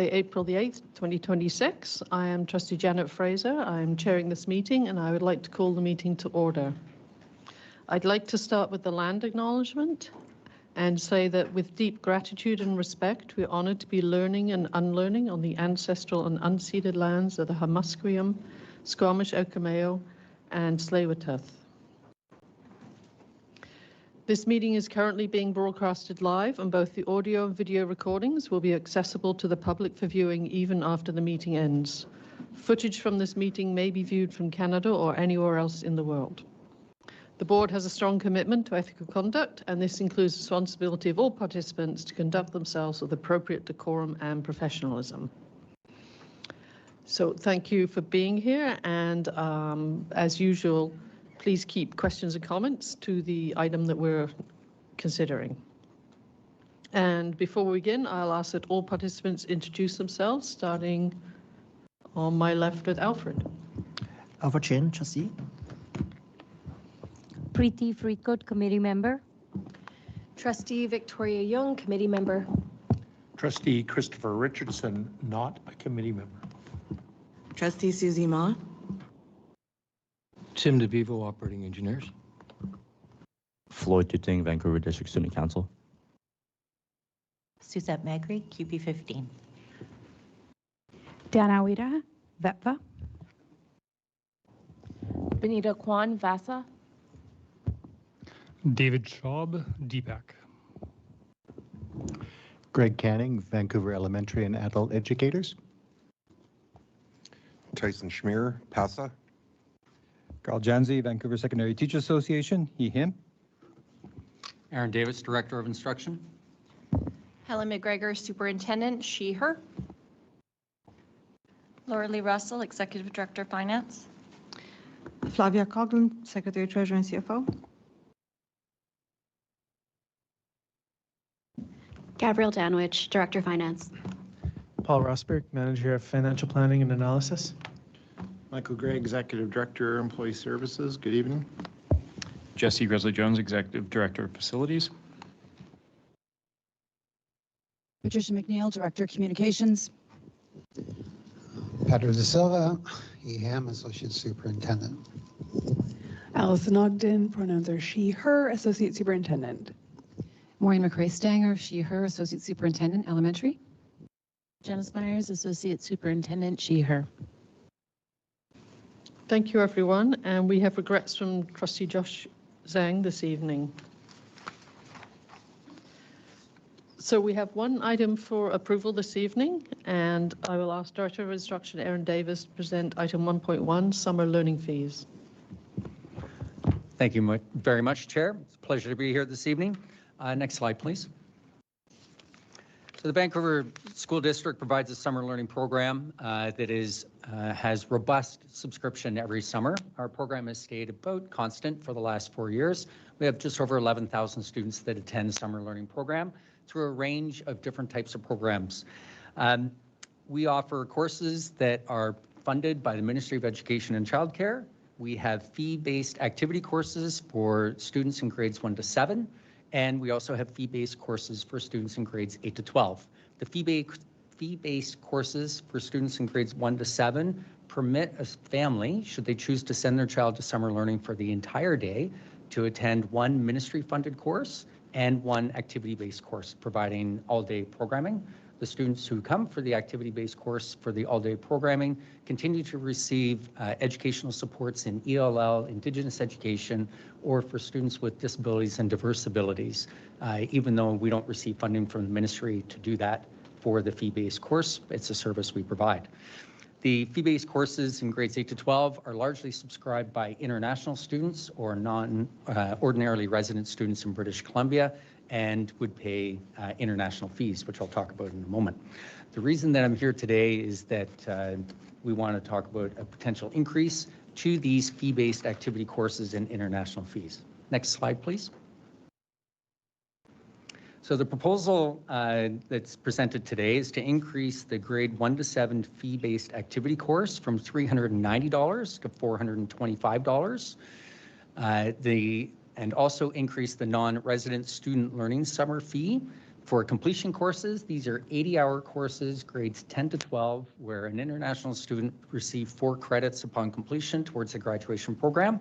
April the 8th, 2026. I am Trustee Janet Fraser. I am chairing this meeting and I would like to call the meeting to order. I'd like to start with the land acknowledgement and say that with deep gratitude and respect, we're honoured to be learning and unlearning on the ancestral and unceded lands of the Hamusqueam, Squamish-Okameo and Tsleil-Waututh. This meeting is currently being broadcasted live, and both the audio and video recordings will be accessible to the public for viewing even after the meeting ends. Footage from this meeting may be viewed from Canada or anywhere else in the world. The board has a strong commitment to ethical conduct, and this includes the responsibility of all participants to conduct themselves with appropriate decorum and professionalism. So thank you for being here, and as usual, please keep questions and comments to the item that we're considering. And before we begin, I'll ask that all participants introduce themselves, starting on my left with Alfred. Alfred Chen, trustee. Preeti Freetgood, committee member. Trustee Victoria Young, committee member. Trustee Christopher Richardson, not a committee member. Trustee Susie Ma. Tim DeVivo, operating engineers. Floyd Tuting, Vancouver District Student Council. Suzette Magri, QP15. Dana Wida, VETVA. Benita Kwan, VASA. David Schaub, DPAC. Greg Canning, Vancouver Elementary and Adult Educators. Tyson Schmier, PASA. Carl Janzi, Vancouver Secondary Teachers Association, he, him. Aaron Davis, Director of Instruction. Helen McGregor, Superintendent, she, her. Laura Lee Russell, Executive Director of Finance. Flavia Coughlin, Secretary, Treasurer and CFO. Gabrielle Danwich, Director of Finance. Paul Rosberg, Manager of Financial Planning and Analysis. Michael Gray, Executive Director, Employee Services. Good evening. Jesse Gresley-Jones, Executive Director of Facilities. Patricia McNeil, Director of Communications. Pedro De Silva, EHAM, Associate Superintendent. Allison Ogden, pronouns are she, her, Associate Superintendent. Maureen McRae-Stanger, she, her, Associate Superintendent, Elementary. Janice Myers, Associate Superintendent, she, her. Thank you, everyone. And we have regrets from Trustee Josh Zhang this evening. So we have one item for approval this evening, and I will ask Director of Instruction Aaron Davis to present item 1.1, summer learning fees. Thank you very much, Chair. It's a pleasure to be here this evening. Next slide, please. So the Vancouver School District provides a summer learning program that has robust subscription every summer. Our program has stayed about constant for the last 4 years. We have just over 11,000 students that attend the summer learning program through a range of different types of programs. We offer courses that are funded by the Ministry of Education and Childcare. We have fee-based activity courses for students in grades 1 to 7. And we also have fee-based courses for students in grades 8 to 12. The fee-based courses for students in grades 1 to 7 permit a family, should they choose to send their child to summer learning for the entire day, to attend one ministry-funded course and one activity-based course, providing all-day programming. The students who come for the activity-based course for the all-day programming continue to receive educational supports in ELL, Indigenous education, or for students with disabilities and diverse abilities, even though we don't receive funding from the ministry to do that for the fee-based course. It's a service we provide. The fee-based courses in grades 8 to 12 are largely subscribed by international students or non-ordinarily resident students in British Columbia, and would pay international fees, which I'll talk about in a moment. The reason that I'm here today is that we want to talk about a potential increase to these fee-based activity courses and international fees. Next slide, please. So the proposal that's presented today is to increase the grade 1 to 7 fee-based activity course from $390 to $425. And also increase the non-resident student learning summer fee For completion courses, these are 80-hour courses, grades 10 to 12, where an international student receives 4 credits upon completion towards the graduation program.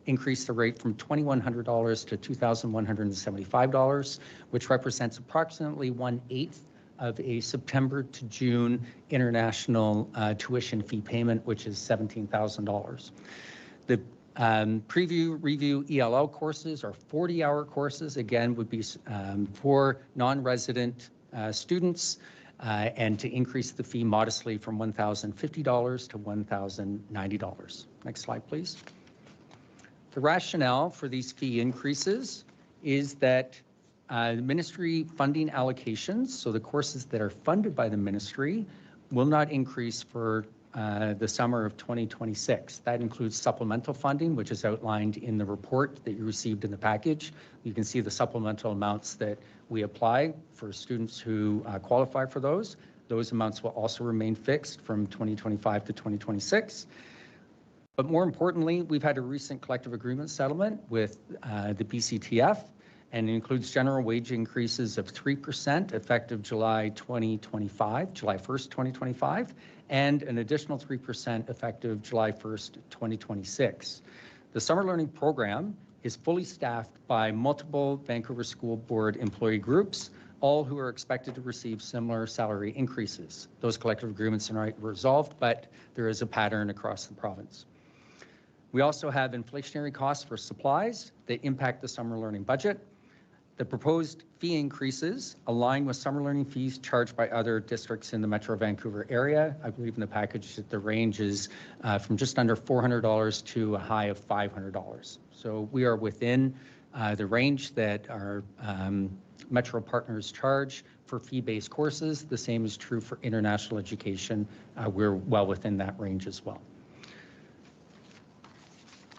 Increase the rate from $2,100 to $2,175, which represents approximately 1/8 of a September to June international tuition fee payment, which is $17,000. The preview, review, ELL courses are 40-hour courses, again, would be for non-resident students, and to increase the fee modestly from $1,050 to $1,090. Next slide, please. The rationale for these fee increases is that ministry funding allocations, so the courses that are funded by the ministry, will not increase for the summer of 2026. That includes supplemental funding, which is outlined in the report that you received in the package. You can see the supplemental amounts that we apply for students who qualify for those. Those amounts will also remain fixed from 2025 to 2026. But more importantly, we've had a recent collective agreement settlement with the BCTF, and it includes general wage increases of 3% effective July 2025, July 1st, 2025, and an additional 3% effective July 1st, 2026. The summer learning program is fully staffed by multiple Vancouver School Board employee groups, all who are expected to receive similar salary increases. Those collective agreements are not resolved, but there is a pattern across the province. We also have inflationary costs for supplies that impact the summer learning budget. The proposed fee increases align with summer learning fees charged by other districts in the Metro Vancouver area. I believe in the package that the range is from just under $400 to a high of $500. So we are within the range that our Metro partners charge for fee-based courses. The same is true for international education. We're well within that range as well.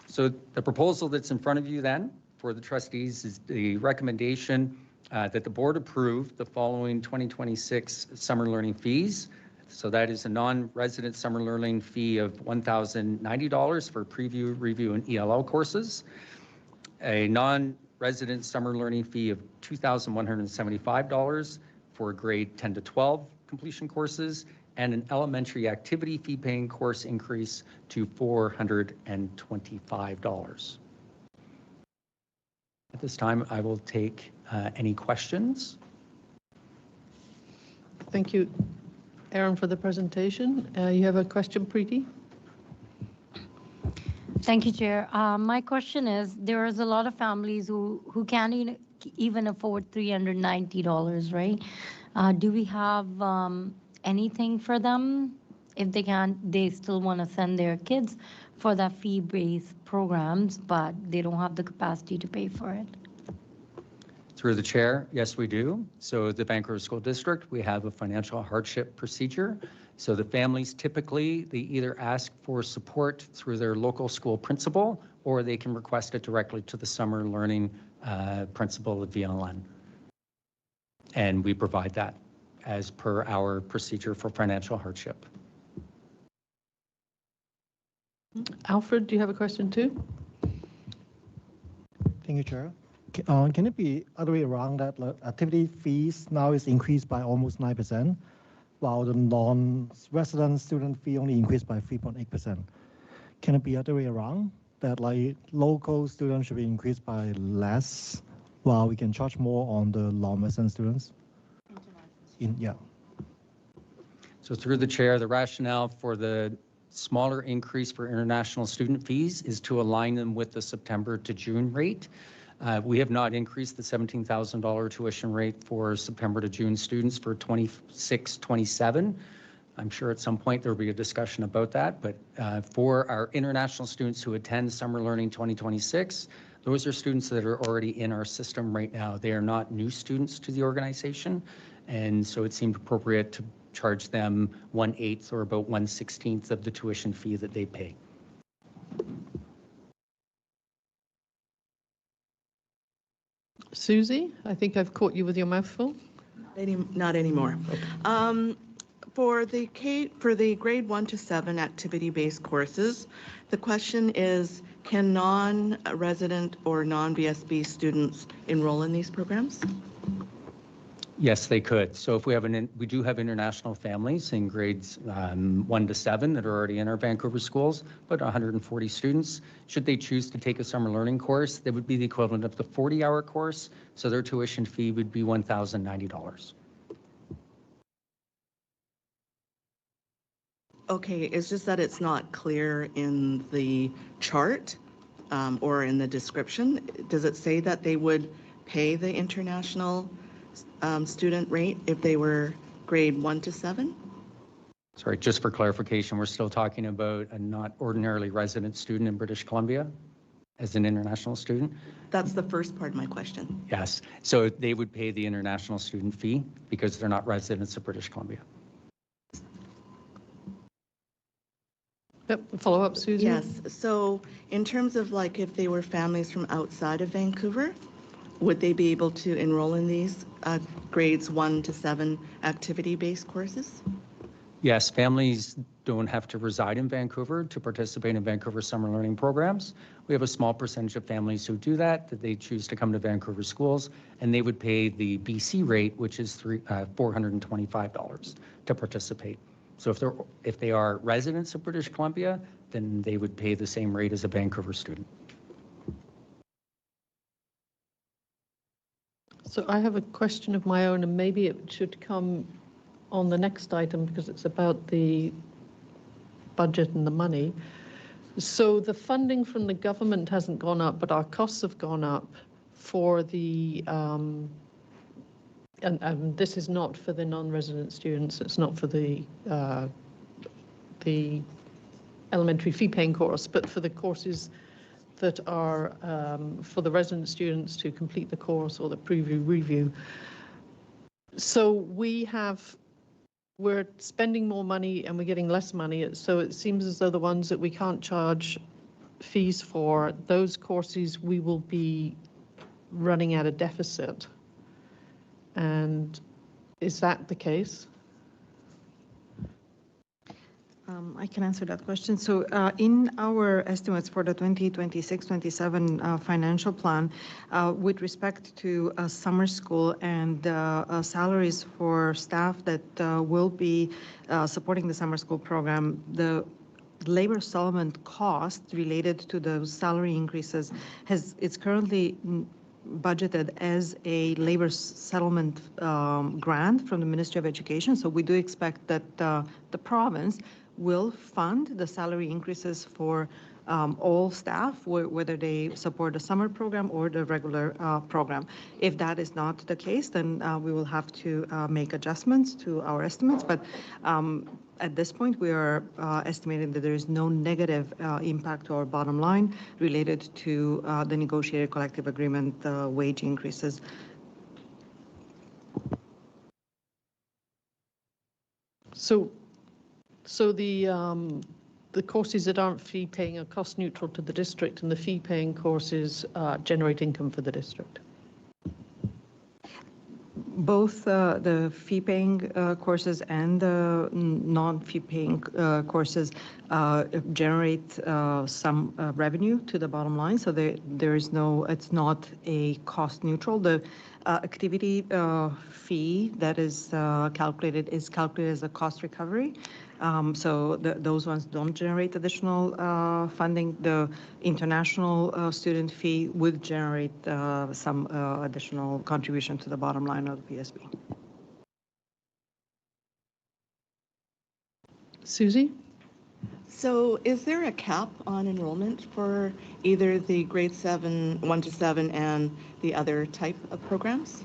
So the proposal that's in front of you then for the trustees is the recommendation that the board approve the following 2026 summer learning fees. So that is a non-resident summer learning fee of $1,090 for preview, review, and ELL courses, a non-resident summer learning fee of $2,175 for grade 10 to 12 completion courses, and an elementary activity fee paying course increase to $425. At this time, I will take any questions. Thank you, Aaron, for the presentation. You have a question, Preeti? Thank you, Chair. My question is, there is a lot of families who can't even afford $390, right? Do we have anything for them if they still want to send their kids for the fee-based programs, but they don't have the capacity to pay for it? Through the chair, yes, we do. So the Vancouver School District, we have a financial hardship procedure. So the families typically, they either ask for support through their local school principal, or they can request it directly to the summer learning principal at VLN. And we provide that as per our procedure for financial hardship. Alfred, do you have a question too? Thank you, Chair. Can it be other way around that activity fees now is increased by almost 9%, while the non-resident student fee only increased by 3.8%? Can it be other way around, that like local students should be increased by less, while we can charge more on the non-resident students? Yeah. So through the chair, the rationale for the smaller increase for international student fees is to align them with the September to June rate. We have not increased the $17,000 tuition rate for September to June students for 26-27. I'm sure at some point there will be a discussion about that, but for our international students who attend Summer Learning 2026, those are students that are already in our system right now. They are not new students to the organization, and so it seemed appropriate to charge them 1/8 or about 1/16 of the tuition fee that they pay. Susie, I think I've caught you with your mouth full. Not anymore. For the grade 1 to 7 activity-based courses, the question is, can non-resident or non-VSB students enroll in these programs? Yes, they could. So if we have we do have international families in grades 1 to 7 that are already in our Vancouver schools, but 140 students. Should they choose to take a summer learning course, that would be the equivalent of the 40-hour course. So their tuition fee would be $1,090. Okay, it's just that it's not clear in the chart or in the description. Does it say that they would pay the international student rate if they were grade 1 to 7? Sorry, just for clarification, we're still talking about a not ordinarily resident student in British Columbia as an international student? That's the first part of my question. Yes. So they would pay the international student fee because they're not residents of British Columbia. Yep, follow up, Susie? Yes, so in terms of like if they were families from outside of Vancouver, would they be able to enroll in these grades 1 to 7 activity-based courses? Yes, families don't have to reside in Vancouver to participate in Vancouver summer learning programs. We have a small percentage of families who do that they choose to come to Vancouver schools, and they would pay the BC rate, which is $425 to participate. So if they are residents of British Columbia, then they would pay the same rate as a Vancouver student. So I have a question of my own, and maybe it should come on the next item because it's about the budget and the money. So the funding from the government hasn't gone up, but our costs have gone up for the, and this is not for the non-resident students, it's not for the elementary fee-paying course, but for the courses that are for the resident students to complete the course or the preview review. So we're spending more money and we're getting less money. So it seems as though the ones that we can't charge fees for, those courses we will be running at a deficit. And is that the case? I can answer that question. So in our estimates for the 2026-27 financial plan, with respect to summer school and salaries for staff that will be supporting the summer school program, the labor settlement cost related to those salary increases it's currently budgeted as a labor settlement grant from the Ministry of Education. So we do expect that the province will fund the salary increases for all staff, whether they support the summer program or the regular program. If that is not the case, then we will have to make adjustments to our estimates. But at this point, we are estimating that there is no negative impact to our bottom line related to the negotiated collective agreement wage increases. So the courses that aren't fee-paying are cost neutral to the district, and the fee-paying courses generate income for the district. Both the fee-paying courses and the non-fee-paying courses generate some revenue to the bottom line. So there is no, it's not a cost neutral. The activity fee that is calculated as a cost recovery. So those ones don't generate additional funding. The international student fee would generate some additional contribution to the bottom line of the PSB. Susie? So is there a cap on enrollment for either the grade 1 to 7 and the other type of programs?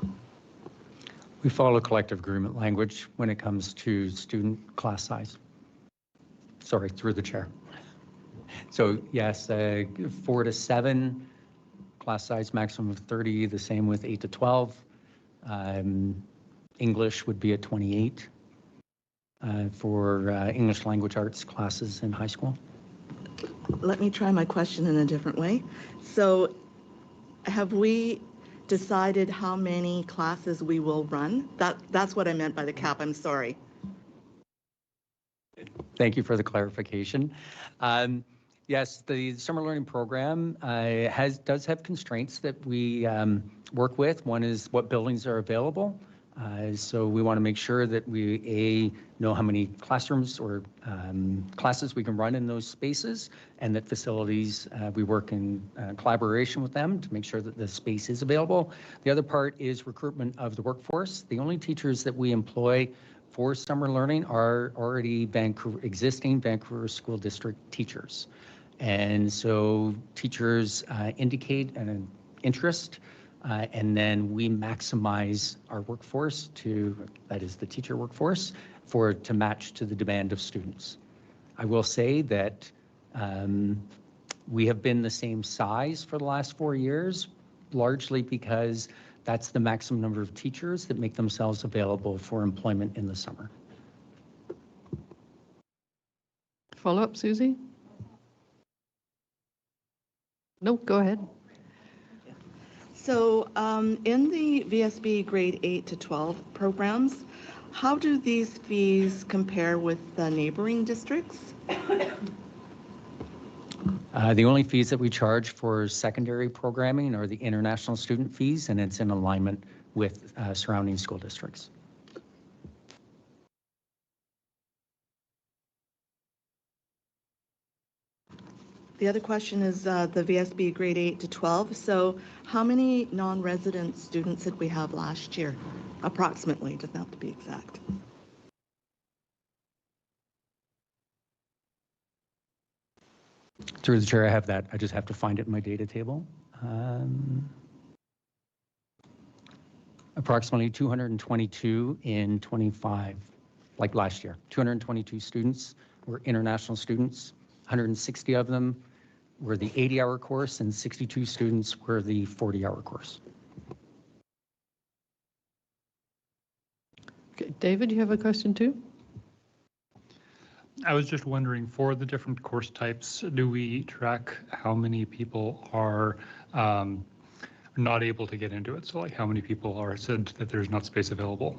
We follow collective agreement language when it comes to student class size. Sorry, through the chair. So yes, 4 to 7, class size maximum of 30, the same with 8 to 12. English would be at 28 for English language arts classes in high school. Let me try my question in a different way. So have we decided how many classes we will run? That's what I meant by the cap, I'm sorry. Thank you for the clarification. Yes, the summer learning program does have constraints that we work with. One is what buildings are available. So we want to make sure that we, know how many classrooms or classes we can run in those spaces, and that facilities, we work in collaboration with them to make sure that the space is available. The other part is recruitment of the workforce. The only teachers that we employ for summer learning are already existing Vancouver School District teachers. And so teachers indicate an interest, and then we maximize our workforce that is the teacher workforce, to match to the demand of students. I will say that we have been the same size for the last 4 years, largely because that's the maximum number of teachers that make themselves available for employment in the summer. Follow up, Susie? No, go ahead. So in the VSB grade 8 to 12 programs, how do these fees compare with the neighboring districts? The only fees that we charge for secondary programming are the international student fees, and it's in alignment with surrounding school districts. The other question is the VSB grade 8 to 12. So how many non-resident students did we have last year? Approximately, doesn't have to be exact. Through the chair, I have that. I just have to find it in my data table. Approximately 222 in 25, like last year. 222 students were international students. 160 of them were the 80-hour course, and 62 students were the 40-hour course. Okay, David, you have a question too? I was just wondering, for the different course types, do we track how many people are not able to get into it? So like how many people are said that there's not space available?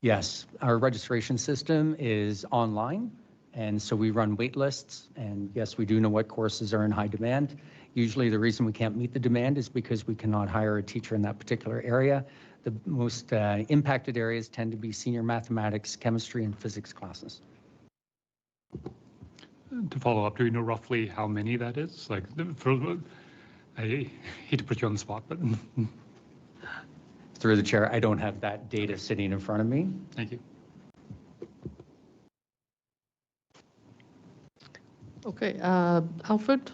Yes, our registration system is online, and so we run wait lists, and yes, we do know what courses are in high demand. Usually the reason we can't meet the demand is because we cannot hire a teacher in that particular area. The most impacted areas tend to be senior mathematics, chemistry, and physics classes. To follow up, do we know roughly how many that is? Like, I hate to put you on the spot, but. Through the chair, I don't have that data sitting in front of me. Thank you. Okay, Alfred?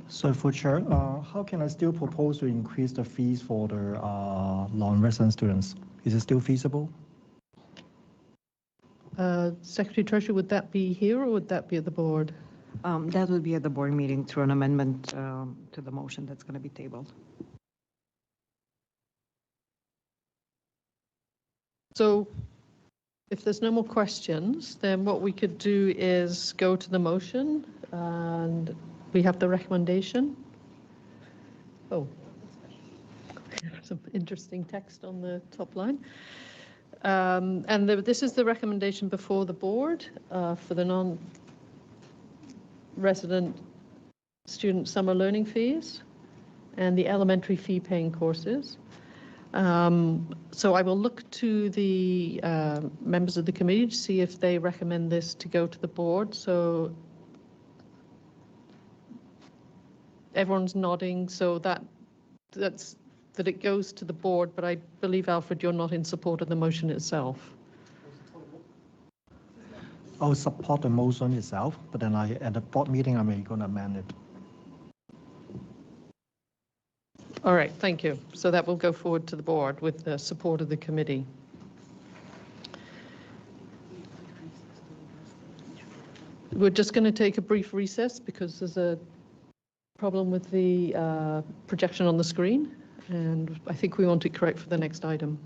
So for Chair, how can I still propose to increase the fees for the non-resident students? Is it still feasible? Secretary Treasurer, would that be here or would that be at the board? That would be at the board meeting through an amendment to the motion that's going to be tabled. So if there's no more questions, then what we could do is go to the motion, and we have the recommendation. Oh, some interesting text on the top line. This is the recommendation before the board for the non-resident student summer learning fees and the elementary fee paying courses. So I will look to the members of the committee to see if they recommend this to go to the board. So everyone's nodding, so that it goes to the board, but I believe, Alfred, you're not in support of the motion itself. I'll support the motion itself, but then at the board meeting, I'm going to amend it. All right, thank you. So that will go forward to the board with the support of the committee. We're just going to take a brief recess because there's a problem with the projection on the screen, and I think we want it correct for the next item.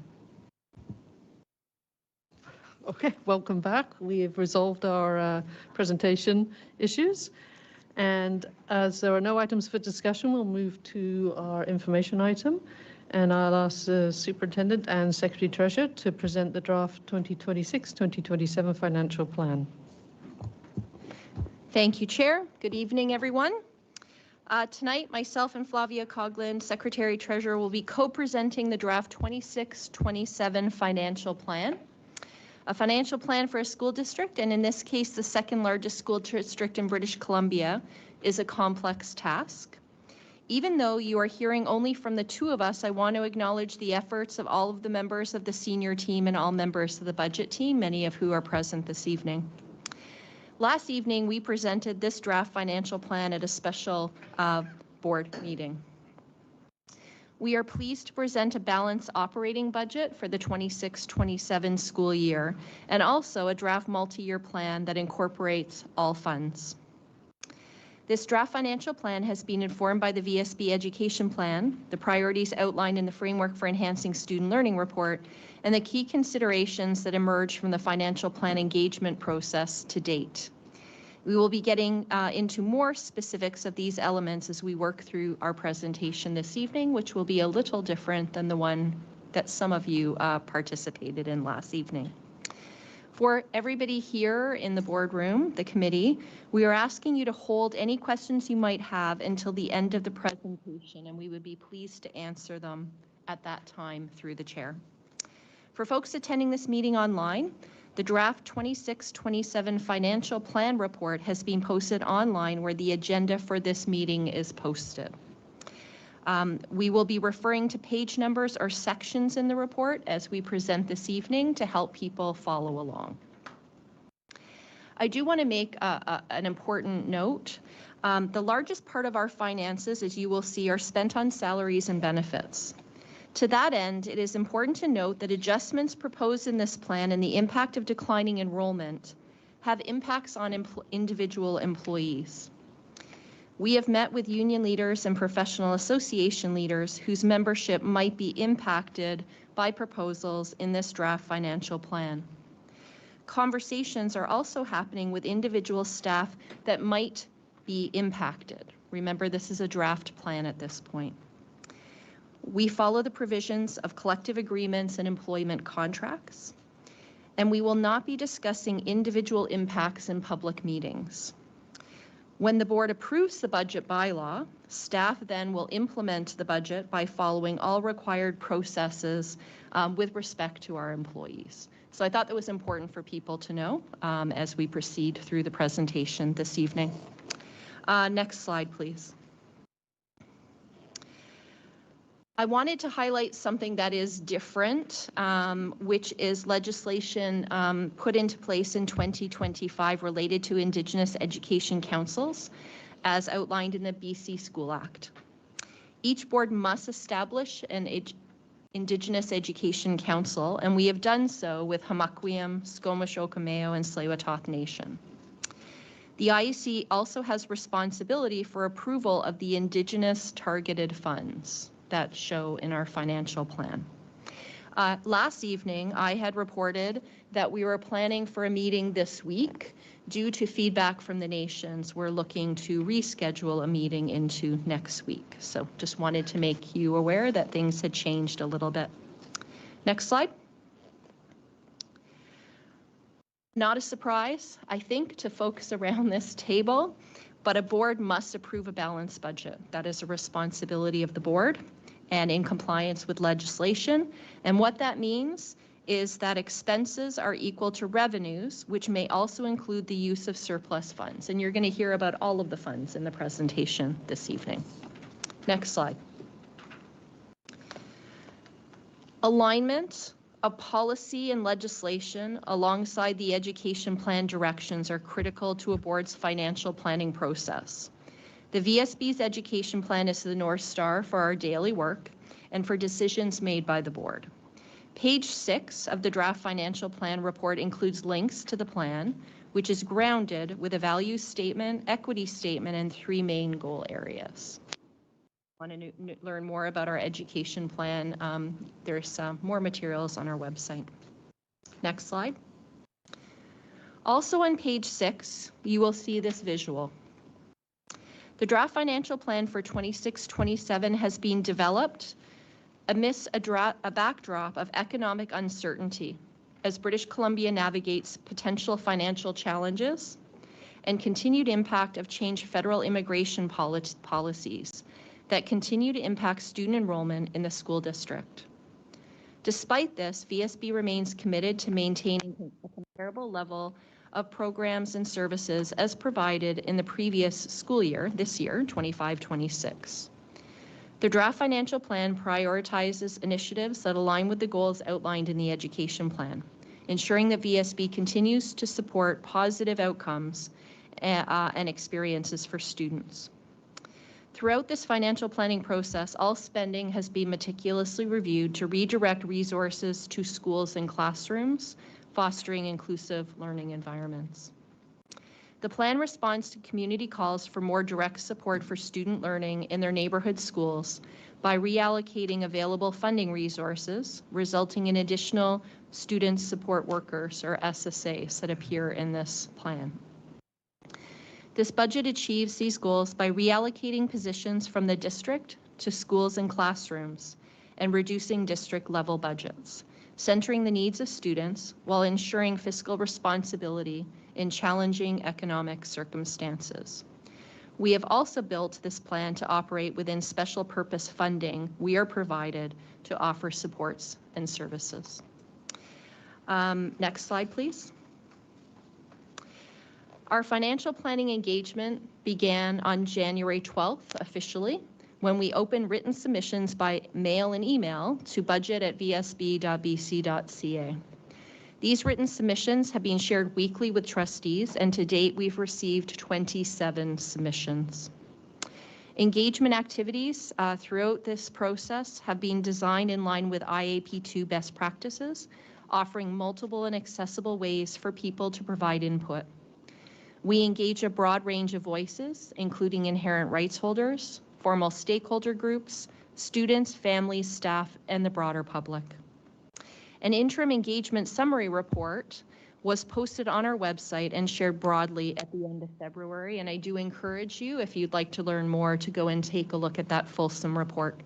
Okay, welcome back. We have resolved our presentation issues. And as there are no items for discussion, we'll move to our information item. And I'll ask the Superintendent and Secretary Treasurer to present the draft 2026-2027 financial plan. Thank you, Chair. Good evening, everyone. Tonight, myself and Flavia Coughlin, Secretary Treasurer, will be co-presenting the draft 26-27 financial plan. A financial plan for a school district, and in this case, the second largest school district in British Columbia, is a complex task. Even though you are hearing only from the two of us, I want to acknowledge the efforts of all of the members of the senior team and all members of the budget team, many of who are present this evening. Last evening, we presented this draft financial plan at a special board meeting. We are pleased to present a balanced operating budget for the 26-27 school year, and also a draft multi-year plan that incorporates all funds. This draft financial plan has been informed by the VSB education plan, the priorities outlined in the Framework for Enhancing Student Learning report, and the key considerations that emerge from the financial plan engagement process to date. We will be getting into more specifics of these elements as we work through our presentation this evening, which will be a little different than the one that some of you participated in last evening. For everybody here in the boardroom, the committee, we are asking you to hold any questions you might have until the end of the presentation, and we would be pleased to answer them at that time through the chair. For folks attending this meeting online, the draft 26-27 financial plan report has been posted online where the agenda for this meeting is posted. We will be referring to page numbers or sections in the report as we present this evening to help people follow along. I do want to make an important note. The largest part of our finances, as you will see, are spent on salaries and benefits. To that end, it is important to note that adjustments proposed in this plan and the impact of declining enrollment have impacts on individual employees. We have met with union leaders and professional association leaders whose membership might be impacted by proposals in this draft financial plan. Conversations are also happening with individual staff that might be impacted. Remember, this is a draft plan at this point. We follow the provisions of collective agreements and employment contracts, and we will not be discussing individual impacts in public meetings. When the board approves the budget bylaw, staff then will implement the budget by following all required processes with respect to our employees. So I thought that was important for people to know as we proceed through the presentation this evening. Next slide, please. I wanted to highlight something that is different, which is legislation put into place in 2025 related to Indigenous Education Councils, as outlined in the BC School Act. Each board must establish an Indigenous Education Council, and we have done so with Hamakwiam, Squamish Okameo, and Tsleil-Waututh Nation. The IEC also has responsibility for approval of the Indigenous targeted funds that show in our financial plan. Last evening, I had reported that we were planning for a meeting this week. Due to feedback from the nations, we're looking to reschedule a meeting into next week. So just wanted to make you aware that things had changed a little bit. Next slide. Not a surprise, I think, to folks around this table, but a board must approve a balanced budget. That is a responsibility of the board and in compliance with legislation. And what that means is that expenses are equal to revenues, which may also include the use of surplus funds. And you're going to hear about all of the funds in the presentation this evening. Next slide. Alignment of policy and legislation alongside the education plan directions are critical to a board's financial planning process. The VSB's education plan is the North Star for our daily work and for decisions made by the board. Page 6 of the draft financial plan report includes links to the plan, which is grounded with a values statement, equity statement, and 3 main goal areas. Want to learn more about our education plan, there's more materials on our website. Next slide. Also on page 6, you will see this visual. The draft financial plan for 26-27 has been developed amidst a backdrop of economic uncertainty as British Columbia navigates potential financial challenges and continued impact of changed federal immigration policies that continue to impact student enrollment in the school district. Despite this, VSB remains committed to maintaining a comparable level of programs and services as provided in the previous school year, this year, 25-26. The draft financial plan prioritizes initiatives that align with the goals outlined in the education plan, ensuring that VSB continues to support positive outcomes and experiences for students. Throughout this financial planning process, all spending has been meticulously reviewed to redirect resources to schools and classrooms, fostering inclusive learning environments. The plan responds to community calls for more direct support for student learning in their neighborhood schools by reallocating available funding resources, resulting in additional student support workers, or SSAs, that appear in this plan. This budget achieves these goals by reallocating positions from the district to schools and classrooms and reducing district-level budgets, centering the needs of students while ensuring fiscal responsibility in challenging economic circumstances. We have also built this plan to operate within special purpose funding we are provided to offer supports and services. Next slide, please. Our financial planning engagement began on January 12th officially, when we opened written submissions by mail and email to budget@vsb.bc.ca. These written submissions have been shared weekly with trustees, and to date we've received 27 submissions. Engagement activities throughout this process have been designed in line with IAP2 best practices, offering multiple and accessible ways for people to provide input. We engage a broad range of voices, including inherent rights holders, formal stakeholder groups, students, families, staff, and the broader public. An interim engagement summary report was posted on our website and shared broadly at the end of February, and I do encourage you, if you'd like to learn more, to go and take a look at that fulsome report.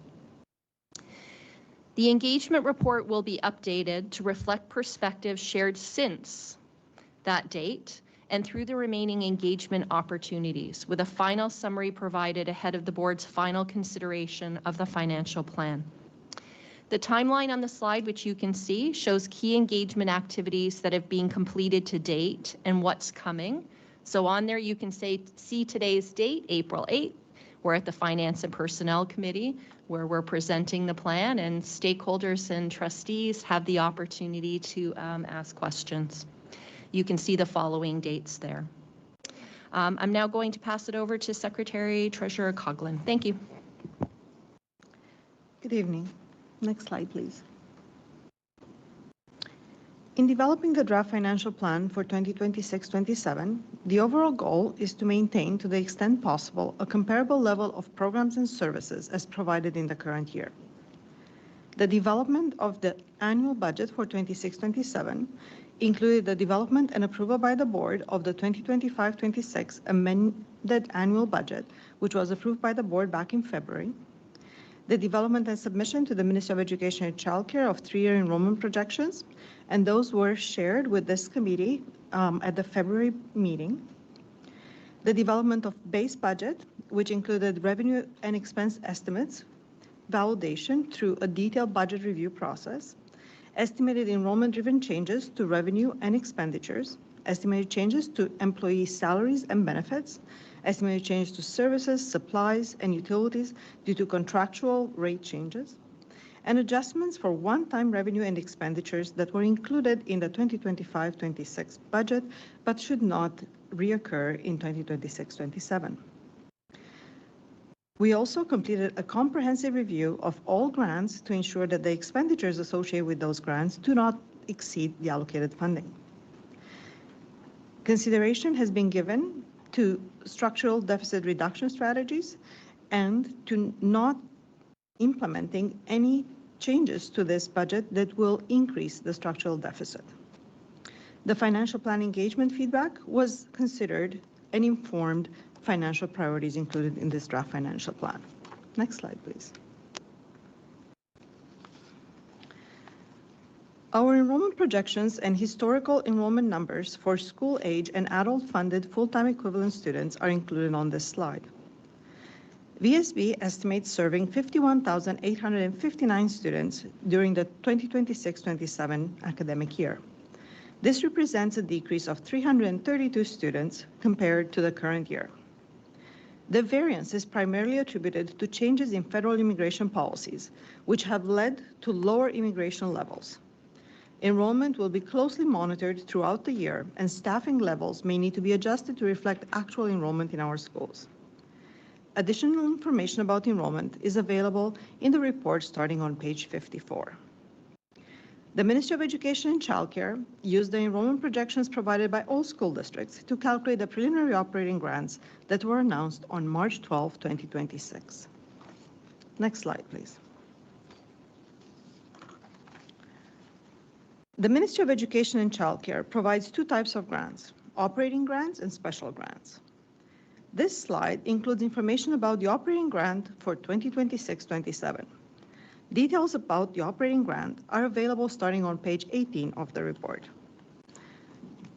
The engagement report will be updated to reflect perspectives shared since that date and through the remaining engagement opportunities, with a final summary provided ahead of the board's final consideration of the financial plan. The timeline on the slide, which you can see, shows key engagement activities that have been completed to date and what's coming. So on there you can see today's date, April 8th. We're at the Finance and Personnel Committee, where we're presenting the plan, and stakeholders and trustees have the opportunity to ask questions. You can see the following dates there. I'm now going to pass it over to Secretary Treasurer Coughlin. Thank you. Good evening. Next slide, please. In developing the draft financial plan for 2026-27, the overall goal is to maintain, to the extent possible, a comparable level of programs and services as provided in the current year. The development of the annual budget for 26-27 included the development and approval by the board of the 2025-26 amended annual budget, which was approved by the board back in February, the development and submission to the Ministry of Education and Childcare of 3-year enrollment projections, and those were shared with this committee at the February meeting. The development of base budget, which included revenue and expense estimates, validation through a detailed budget review process, estimated enrollment-driven changes to revenue and expenditures, estimated changes to employee salaries and benefits, estimated change to services, supplies, and utilities due to contractual rate changes, and adjustments for one-time revenue and expenditures that were included in the 2025-26 budget but should not reoccur in 2026-27. We also completed a comprehensive review of all grants to ensure that the expenditures associated with those grants do not exceed the allocated funding. Consideration has been given to structural deficit reduction strategies and to not implementing any changes to this budget that will increase the structural deficit. The financial plan engagement feedback was considered and informed financial priorities included in this draft financial plan. Next slide, please. Our enrollment projections and historical enrollment numbers for school age and adult funded full-time equivalent students are included on this slide. VSB estimates serving 51,859 students during the 2026-27 academic year. This represents a decrease of 332 students compared to the current year. The variance is primarily attributed to changes in federal immigration policies, which have led to lower immigration levels. Enrollment will be closely monitored throughout the year, and staffing levels may need to be adjusted to reflect actual enrollment in our schools. Additional information about enrollment is available in the report starting on page 54. The Ministry of Education and Childcare used the enrollment projections provided by all school districts to calculate the preliminary operating grants that were announced on March 12, 2026. Next slide, please. The Ministry of Education and Childcare provides two types of grants, operating grants and special grants. This slide includes information about the operating grant for 2026-27. Details about the operating grant are available starting on page 18 of the report.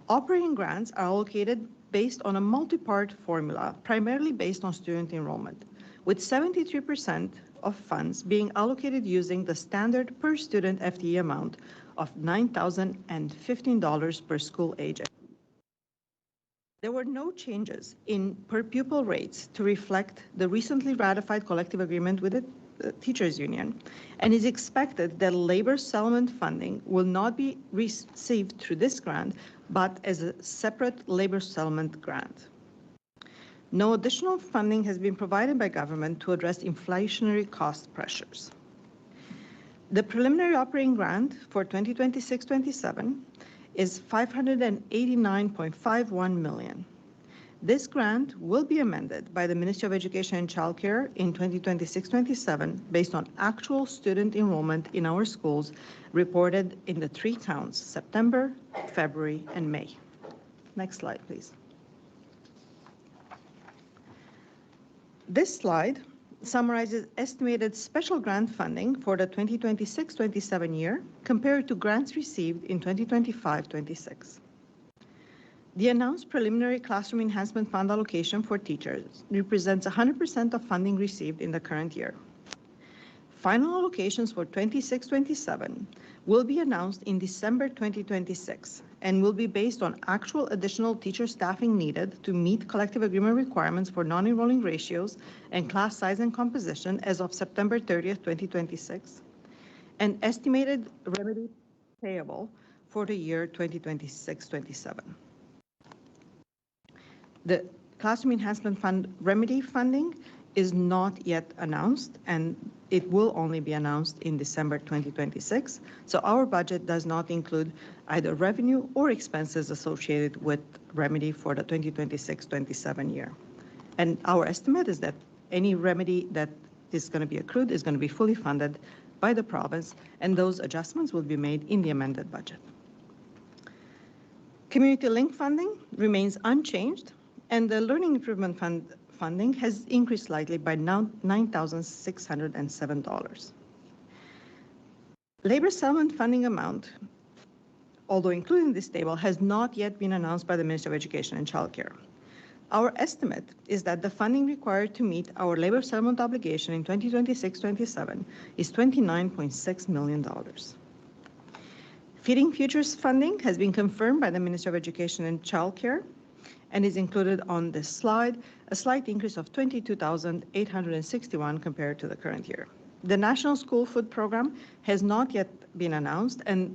Operating grants are allocated based on a multi-part formula, primarily based on student enrollment, with 73% of funds being allocated using the standard per student FTE amount of $9,015 per school age. There were no changes in per pupil rates to reflect the recently ratified collective agreement with the teachers union, and is expected that labor settlement funding will not be received through this grant, but as a separate labor settlement grant. No additional funding has been provided by government to address inflationary cost pressures. The preliminary operating grant for 2026-27 is $589.51 million. This grant will be amended by the Ministry of Education and Childcare in 2026-27 based on actual student enrollment in our schools reported in the three counts, September, February, and May. Next slide, please. This slide summarizes estimated special grant funding for the 2026-27 year compared to grants received in 2025-26. The announced preliminary classroom enhancement fund allocation for teachers represents 100% of funding received in the current year. Final allocations for 26-27 will be announced in December 2026 and will be based on actual additional teacher staffing needed to meet collective agreement requirements for non-enrolling ratios and class size and composition as of September 30th, 2026, and estimated remedy payable for the year 2026-27. The Classroom Enhancement Fund remedy funding is not yet announced, and it will only be announced in December 2026. So our budget does not include either revenue or expenses associated with remedy for the 2026-27 year. And our estimate is that any remedy that is going to be accrued is going to be fully funded by the province, and those adjustments will be made in the amended budget. Community link funding remains unchanged, and the Learning Improvement Fund funding has increased slightly by now $9,607. Labor settlement funding amount, although included in this table, has not yet been announced by the Ministry of Education and Childcare. Our estimate is that the funding required to meet our labor settlement obligation in 2026-27 is $29.6 million. Feeding Futures funding has been confirmed by the Ministry of Education and Childcare and is included on this slide, a slight increase of $22,861 compared to the current year. The National School Food Program has not yet been announced, and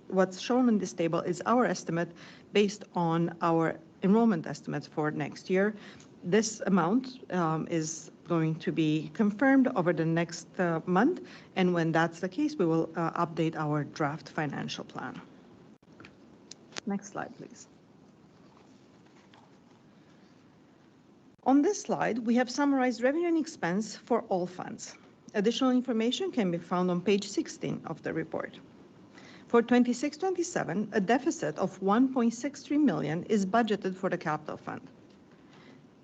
what's shown in this table is our estimate based on our enrollment estimates for next year. This amount is going to be confirmed over the next month, and when that's the case, we will update our draft financial plan. Next slide, please. On this slide, we have summarized revenue and expense for all funds. Additional information can be found on page 16 of the report. For 26-27, a deficit of $1.63 million is budgeted for the capital fund.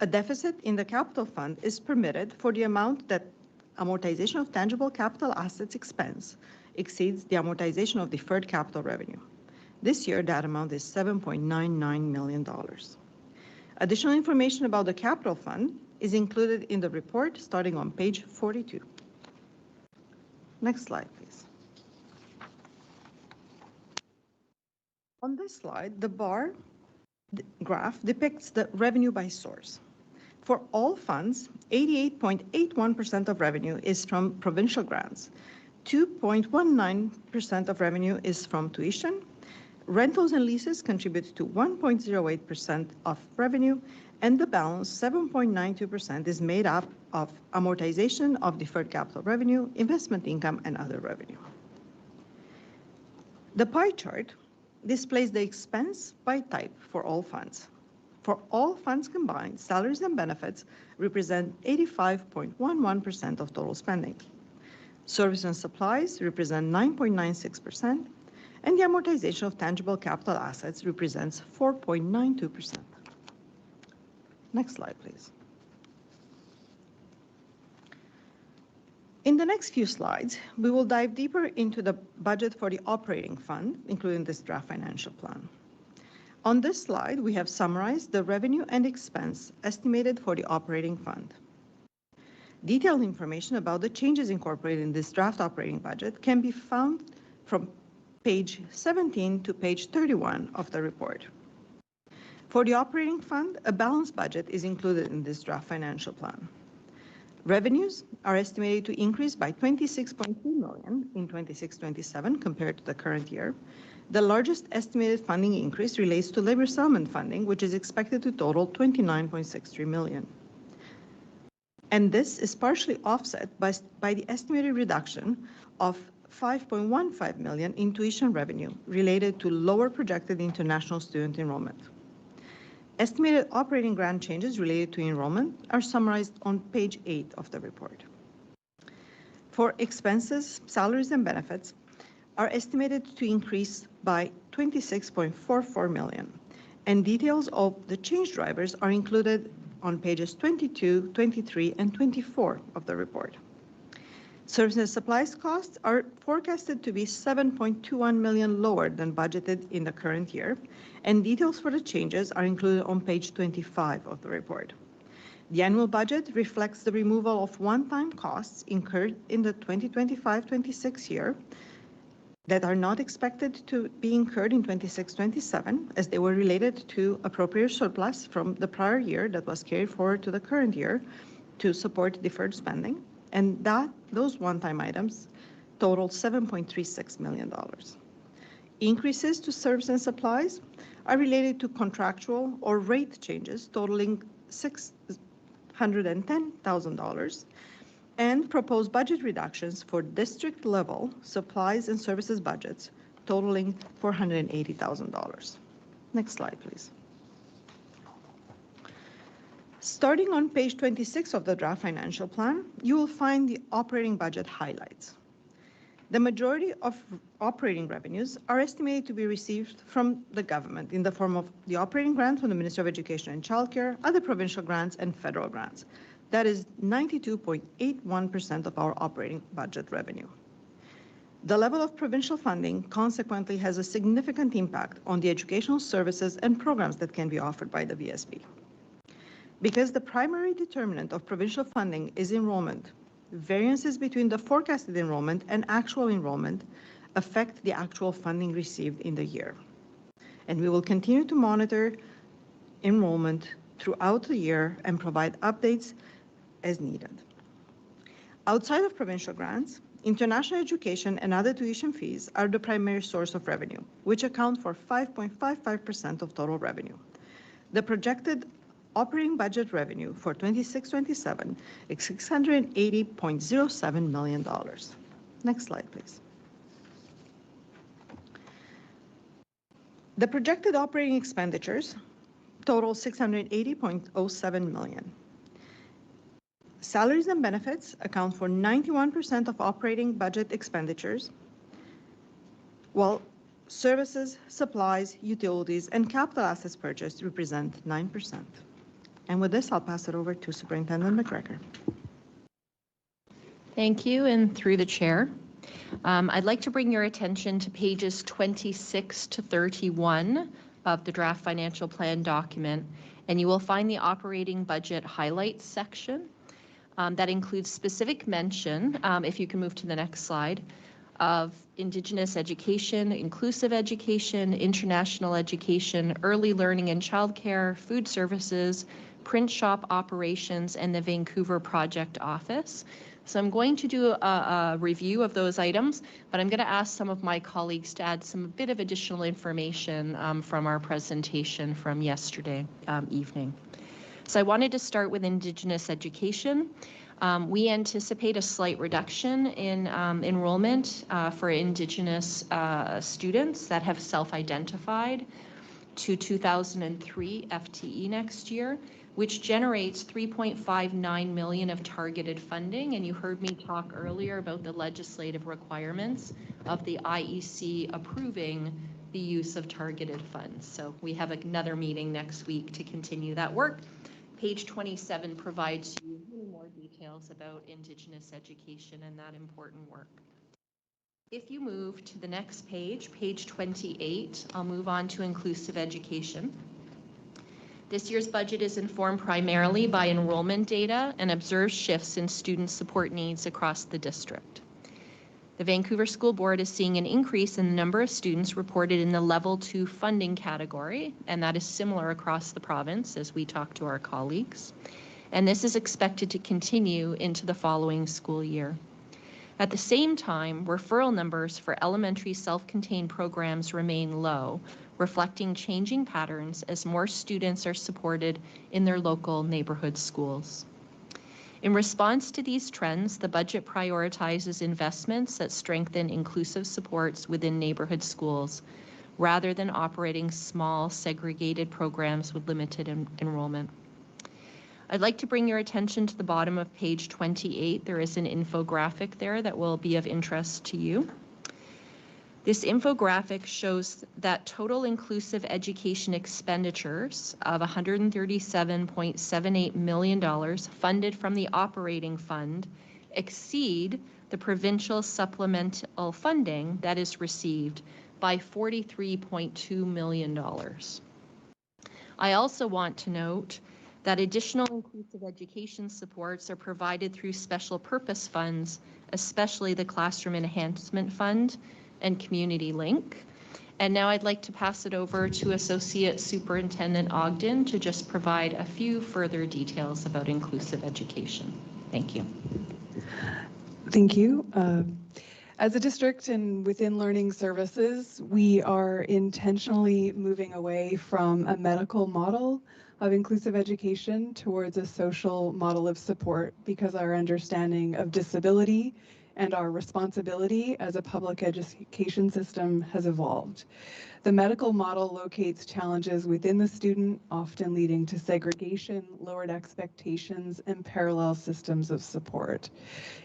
A deficit in the capital fund is permitted for the amount that amortization of tangible capital assets expense exceeds the amortization of deferred capital revenue. This year, that amount is $7.99 million. Additional information about the capital fund is included in the report starting on page 42. Next slide, please. On this slide, the bar graph depicts the revenue by source. For all funds, 88.81% of revenue is from provincial grants, 2.19% of revenue is from tuition, rentals and leases contribute to 1.08% of revenue, and the balance, 7.92%, is made up of amortization of deferred capital revenue, investment income, and other revenue. The pie chart displays the expense by type for all funds. For all funds combined, salaries and benefits represent 85.11% of total spending. Services and supplies represent 9.96%, and the amortization of tangible capital assets represents 4.92%. Next slide, please. In the next few slides, we will dive deeper into the budget for the operating fund, including this draft financial plan. On this slide, we have summarized the revenue and expense estimated for the operating fund. Detailed information about the changes incorporated in this draft operating budget can be found from page 17 to page 31 of the report. For the operating fund, a balanced budget is included in this draft financial plan. Revenues are estimated to increase by $26.2 million in 26-27 compared to the current year. The largest estimated funding increase relates to labor settlement funding, which is expected to total $29.63 million. And this is partially offset by the estimated reduction of $5.15 million in tuition revenue related to lower projected international student enrollment. Estimated operating grant changes related to enrollment are summarized on page 8 of the report. For expenses, salaries and benefits are estimated to increase by $26.44 million, and details of the change drivers are included on pages 22, 23, and 24 of the report. Services and supplies costs are forecasted to be $7.21 million lower than budgeted in the current year, and details for the changes are included on page 25 of the report. The annual budget reflects the removal of one-time costs incurred in the 2025-26 year that are not expected to be incurred in 26-27, as they were related to appropriate surplus from the prior year that was carried forward to the current year to support deferred spending. And those one-time items total $7.36 million. Increases to services and supplies are related to contractual or rate changes totaling $610,000, and proposed budget reductions for district-level supplies and services budgets totaling $480,000. Next slide, please. Starting on page 26 of the draft financial plan, you will find the operating budget highlights. The majority of operating revenues are estimated to be received from the government in the form of the operating grant from the Ministry of Education and Childcare, other provincial grants, and federal grants. That is 92.81% of our operating budget revenue. The level of provincial funding consequently has a significant impact on the educational services and programs that can be offered by the VSB. Because the primary determinant of provincial funding is enrollment, variances between the forecasted enrollment and actual enrollment affect the actual funding received in the year. And we will continue to monitor enrollment throughout the year and provide updates as needed. Outside of provincial grants, international education and other tuition fees are the primary source of revenue, which account for 5.55% of total revenue. The projected operating budget revenue for 26-27 is $680.07 million. Next slide, please. The projected operating expenditures total $680.07 million. Salaries and benefits account for 91% of operating budget expenditures, while services, supplies, utilities, and capital assets purchased represent 9%. And with this, I'll pass it over to Superintendent McGregor. Thank you, and through the chair. I'd like to bring your attention to pages 26 to 31 of the draft financial plan document, and you will find the operating budget highlights section that includes specific mention, if you can move to the next slide, of Indigenous education, inclusive education, international education, early learning and childcare, food services, print shop operations, and the Vancouver Project Office. So I'm going to do a review of those items, but I'm going to ask some of my colleagues to add some bit of additional information from our presentation from yesterday evening. So I wanted to start with Indigenous education. We anticipate a slight reduction in enrollment for Indigenous students that have self-identified to 2003 FTE next year, which generates $3.59 million of targeted funding. And you heard me talk earlier about the legislative requirements of the IEC approving the use of targeted funds. So we have another meeting next week to continue that work. Page 27 provides you more details about Indigenous education and that important work. If you move to the next page, page 28, I'll move on to inclusive education. This year's budget is informed primarily by enrollment data and observed shifts in student support needs across the district. The Vancouver School Board is seeing an increase in the number of students reported in the Level 2 funding category, and that is similar across the province as we talk to our colleagues. And this is expected to continue into the following school year. At the same time, referral numbers for elementary self-contained programs remain low, reflecting changing patterns as more students are supported in their local neighborhood schools. In response to these trends, the budget prioritizes investments that strengthen inclusive supports within neighborhood schools, rather than operating small, segregated programs with limited enrollment. I'd like to bring your attention to the bottom of page 28. There is an infographic there that will be of interest to you. This infographic shows that total inclusive education expenditures of $137.78 million funded from the operating fund exceed the provincial supplemental funding that is received by $43.2 million. I also want to note that additional inclusive education supports are provided through special purpose funds, especially the Classroom Enhancement Fund and Community Link. And now I'd like to pass it over to Associate Superintendent Ogden to just provide a few further details about inclusive education. Thank you. Thank you. As a district and within learning services, we are intentionally moving away from a medical model of inclusive education towards a social model of support, because our understanding of disability and our responsibility as a public education system has evolved. The medical model locates challenges within the student, often leading to segregation, lowered expectations, and parallel systems of support.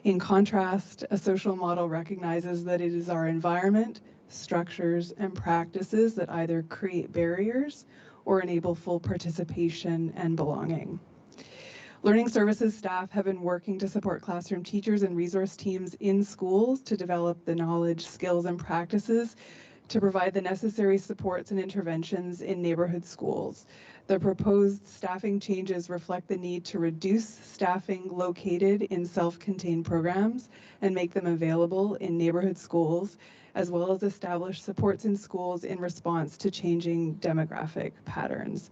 In contrast, a social model recognizes that it is our environment, structures, and practices that either create barriers or enable full participation and belonging. Learning services staff have been working to support classroom teachers and resource teams in schools to develop the knowledge, skills, and practices to provide the necessary supports and interventions in neighborhood schools. The proposed staffing changes reflect the need to reduce staffing located in self-contained programs and make them available in neighborhood schools, as well as establish supports in schools in response to changing demographic patterns.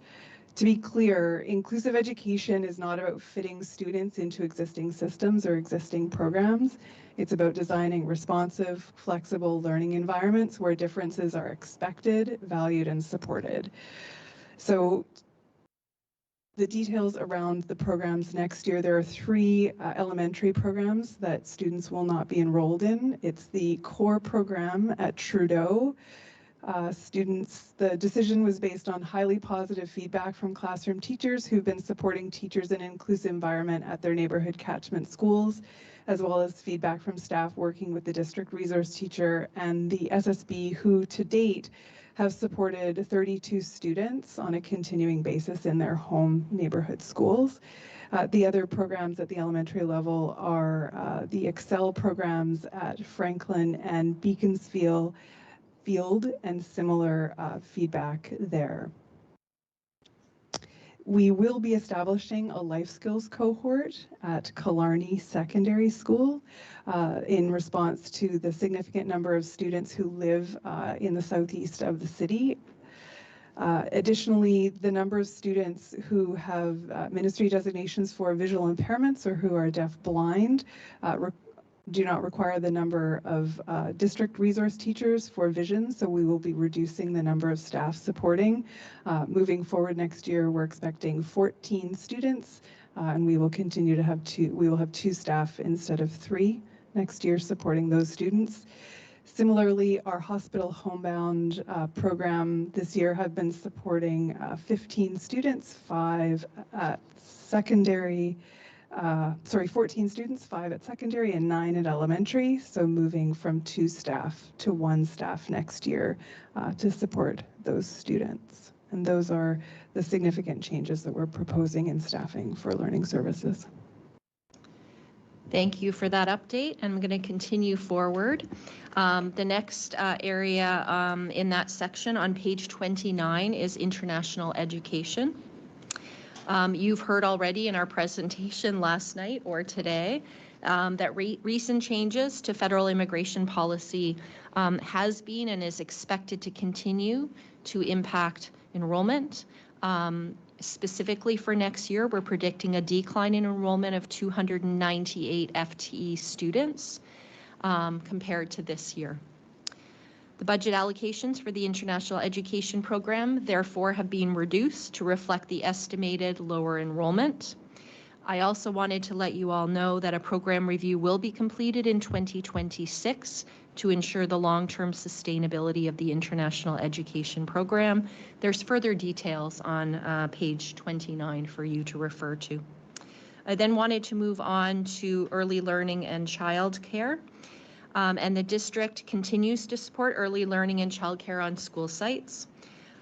To be clear, inclusive education is not about fitting students into existing systems or existing programs. It's about designing responsive, flexible learning environments where differences are expected, valued, and supported. So the details around the programs next year, there are 3 elementary programs that students will not be enrolled in. It's the core program at Trudeau. The decision was based on highly positive feedback from classroom teachers who've been supporting teachers in an inclusive environment at their neighborhood catchment schools, as well as feedback from staff working with the district resource teacher and the SSB, who to date have supported 32 students on a continuing basis in their home neighborhood schools. The other programs at the elementary level are the Excel programs at Franklin and Beaconsfield and similar feedback there. We will be establishing a life skills cohort at Killarney Secondary School in response to the significant number of students who live in the southeast of the city. Additionally, the number of students who have ministry designations for visual impairments or who are deaf-blind do not require the number of district resource teachers for vision, so we will be reducing the number of staff supporting. Moving forward next year, we're expecting 14 students, and we will continue to have we will have 2 staff instead of 3 next year supporting those students. Similarly, our hospital homebound program this year have been supporting 15 students, 5 at secondary, 14 students, 5 at secondary and 9 at elementary. So moving from 2 staff to 1 staff next year to support those students. And those are the significant changes that we're proposing in staffing for learning services. Thank you for that update. I'm going to continue forward. The next area in that section on page 29 is international education. You've heard already in our presentation last night or today that recent changes to federal immigration policy has been and is expected to continue to impact enrollment. Specifically for next year, we're predicting a decline in enrollment of 298 FTE students compared to this year. The budget allocations for the international education program, therefore, have been reduced to reflect the estimated lower enrollment. I also wanted to let you all know that a program review will be completed in 2026 to ensure the long-term sustainability of the international education program. There's further details on page 29 for you to refer to. I then wanted to move on to early learning and childcare. And the district continues to support early learning and childcare on school sites.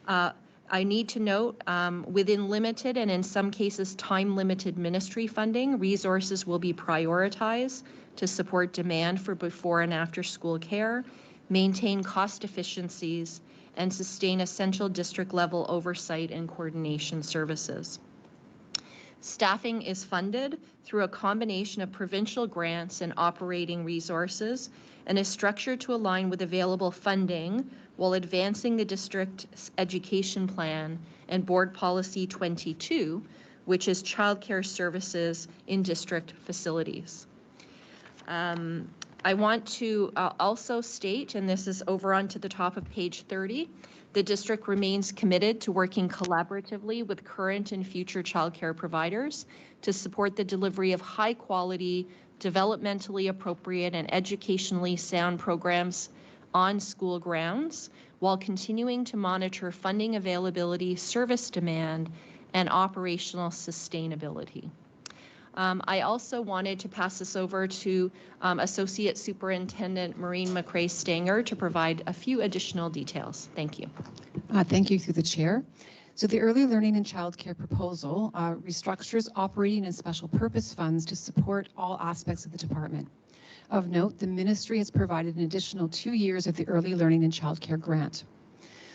I need to note, within limited and in some cases time-limited ministry funding, resources will be prioritized to support demand for before and after school care, maintain cost efficiencies, and sustain essential district-level oversight and coordination services. Staffing is funded through a combination of provincial grants and operating resources and is structured to align with available funding while advancing the district's education plan and board policy 22, which is childcare services in district facilities. I want to also state, and this is over onto the top of page 30, the district remains committed to working collaboratively with current and future childcare providers to support the delivery of high quality, developmentally appropriate and educationally sound programs on school grounds while continuing to monitor funding availability, service demand, and operational sustainability. I also wanted to pass this over to Associate Superintendent Maureen McRae-Stanger to provide a few additional details. Thank you. Thank you through the chair. So the early learning and childcare proposal restructures operating and special purpose funds to support all aspects of the department. Of note, the ministry has provided an additional 2 years of the early learning and childcare grant.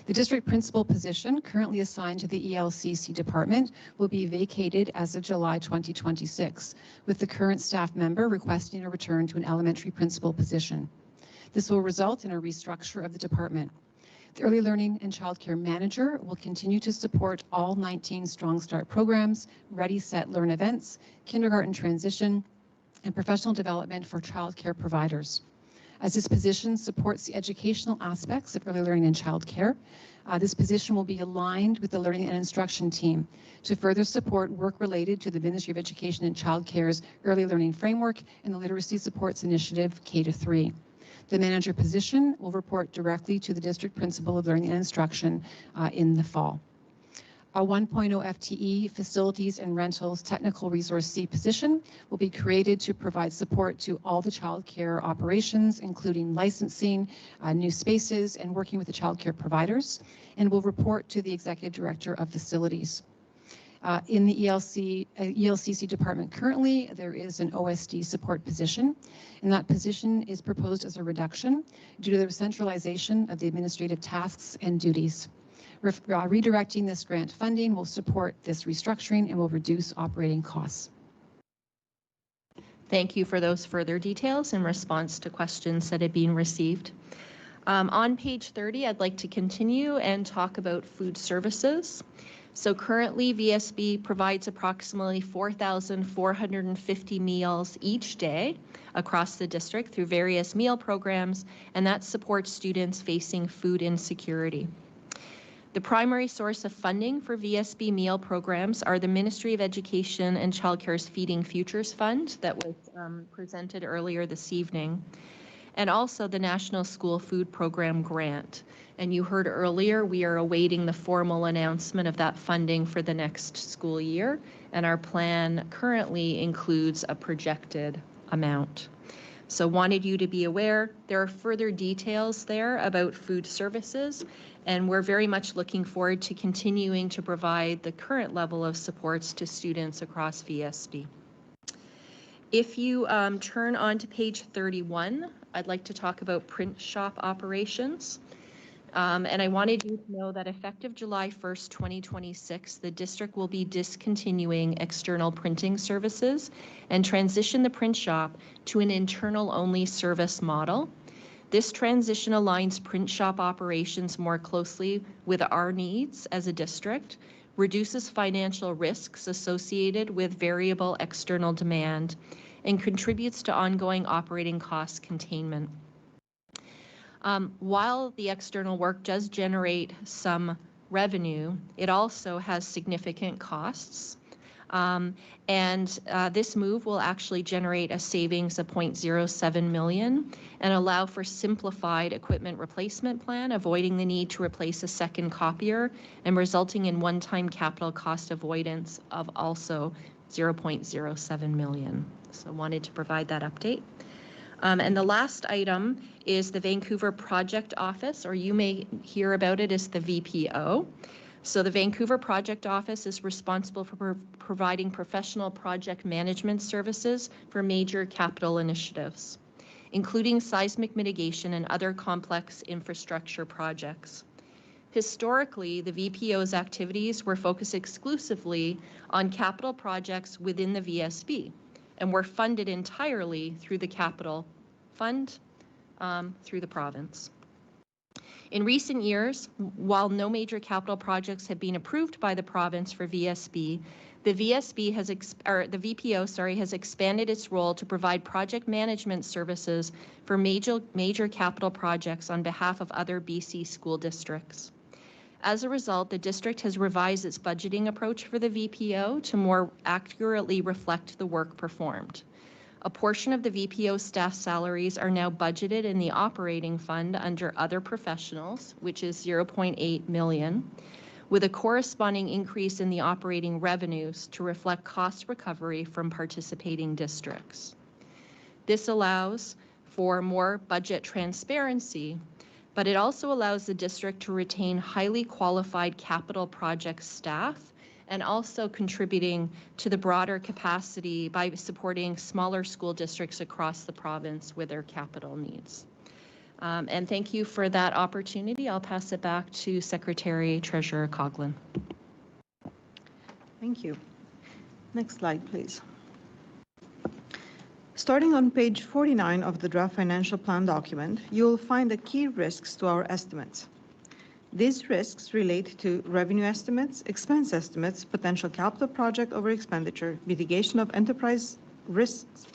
The district principal position currently assigned to the ELCC department will be vacated as of July 2026, with the current staff member requesting a return to an elementary principal position. This will result in a restructure of the department. The early learning and childcare manager will continue to support all 19 Strong Start programs, Ready, Set, Learn events, kindergarten transition, and professional development for childcare providers. As this position supports the educational aspects of early learning and childcare, this position will be aligned with the learning and instruction team to further support work related to the Ministry of Education and Childcare's early learning framework and the literacy supports initiative K-3. The manager position will report directly to the district principal of learning and instruction in the fall. A 1.0 FTE facilities and rentals technical resource C position will be created to provide support to all the childcare operations, including licensing, new spaces, and working with the childcare providers, and will report to the executive director of facilities. In the ELCC department currently, there is an OSD support position, and that position is proposed as a reduction due to the centralization of the administrative tasks and duties. Redirecting this grant funding will support this restructuring and will reduce operating costs. Thank you for those further details in response to questions that had been received. On page 30, I'd like to continue and talk about food services. So currently, VSB provides approximately 4,450 meals each day across the district through various meal programs, and that supports students facing food insecurity. The primary source of funding for VSB meal programs are the Ministry of Education and Childcare's Feeding Futures Fund that was presented earlier this evening, and also the National School Food Program grant. And you heard earlier, we are awaiting the formal announcement of that funding for the next school year, and our plan currently includes a projected amount. So wanted you to be aware, there are further details there about food services, and we're very much looking forward to continuing to provide the current level of supports to students across VSB. If you turn on to page 31, I'd like to talk about print shop operations. And I wanted you to know that effective July 1st, 2026, the district will be discontinuing external printing services and transition the print shop to an internal-only service model. This transition aligns print shop operations more closely with our needs as a district, reduces financial risks associated with variable external demand, and contributes to ongoing operating cost containment. While the external work does generate some revenue, it also has significant costs. This move will actually generate a savings of $0.07 million and allow for simplified equipment replacement plan, avoiding the need to replace a second copier and resulting in one-time capital cost avoidance of also $0.07 million. So wanted to provide that update. And the last item is the Vancouver Project Office, or you may hear about it as the VPO. So the Vancouver Project Office is responsible for providing professional project management services for major capital initiatives, including seismic mitigation and other complex infrastructure projects. Historically, the VPO's activities were focused exclusively on capital projects within the VSB, and were funded entirely through the capital fund through the province. In recent years, while no major capital projects have been approved by the province for VSB, the VPO has expanded its role to provide project management services for major capital projects on behalf of other BC school districts. As a result, the district has revised its budgeting approach for the VPO to more accurately reflect the work performed. A portion of the VPO staff salaries are now budgeted in the operating fund under other professionals, which is $0.8 million, with a corresponding increase in the operating revenues to reflect cost recovery from participating districts. This allows for more budget transparency, but it also allows the district to retain highly qualified capital project staff and also contributing to the broader capacity by supporting smaller school districts across the province with their capital needs. And thank you for that opportunity. I'll pass it back to Secretary Treasurer Coughlin. Thank you. Next slide, please. Starting on page 49 of the draft financial plan document, you'll find the key risks to our estimates. These risks relate to revenue estimates, expense estimates, potential capital project over expenditure, mitigation of enterprise risks,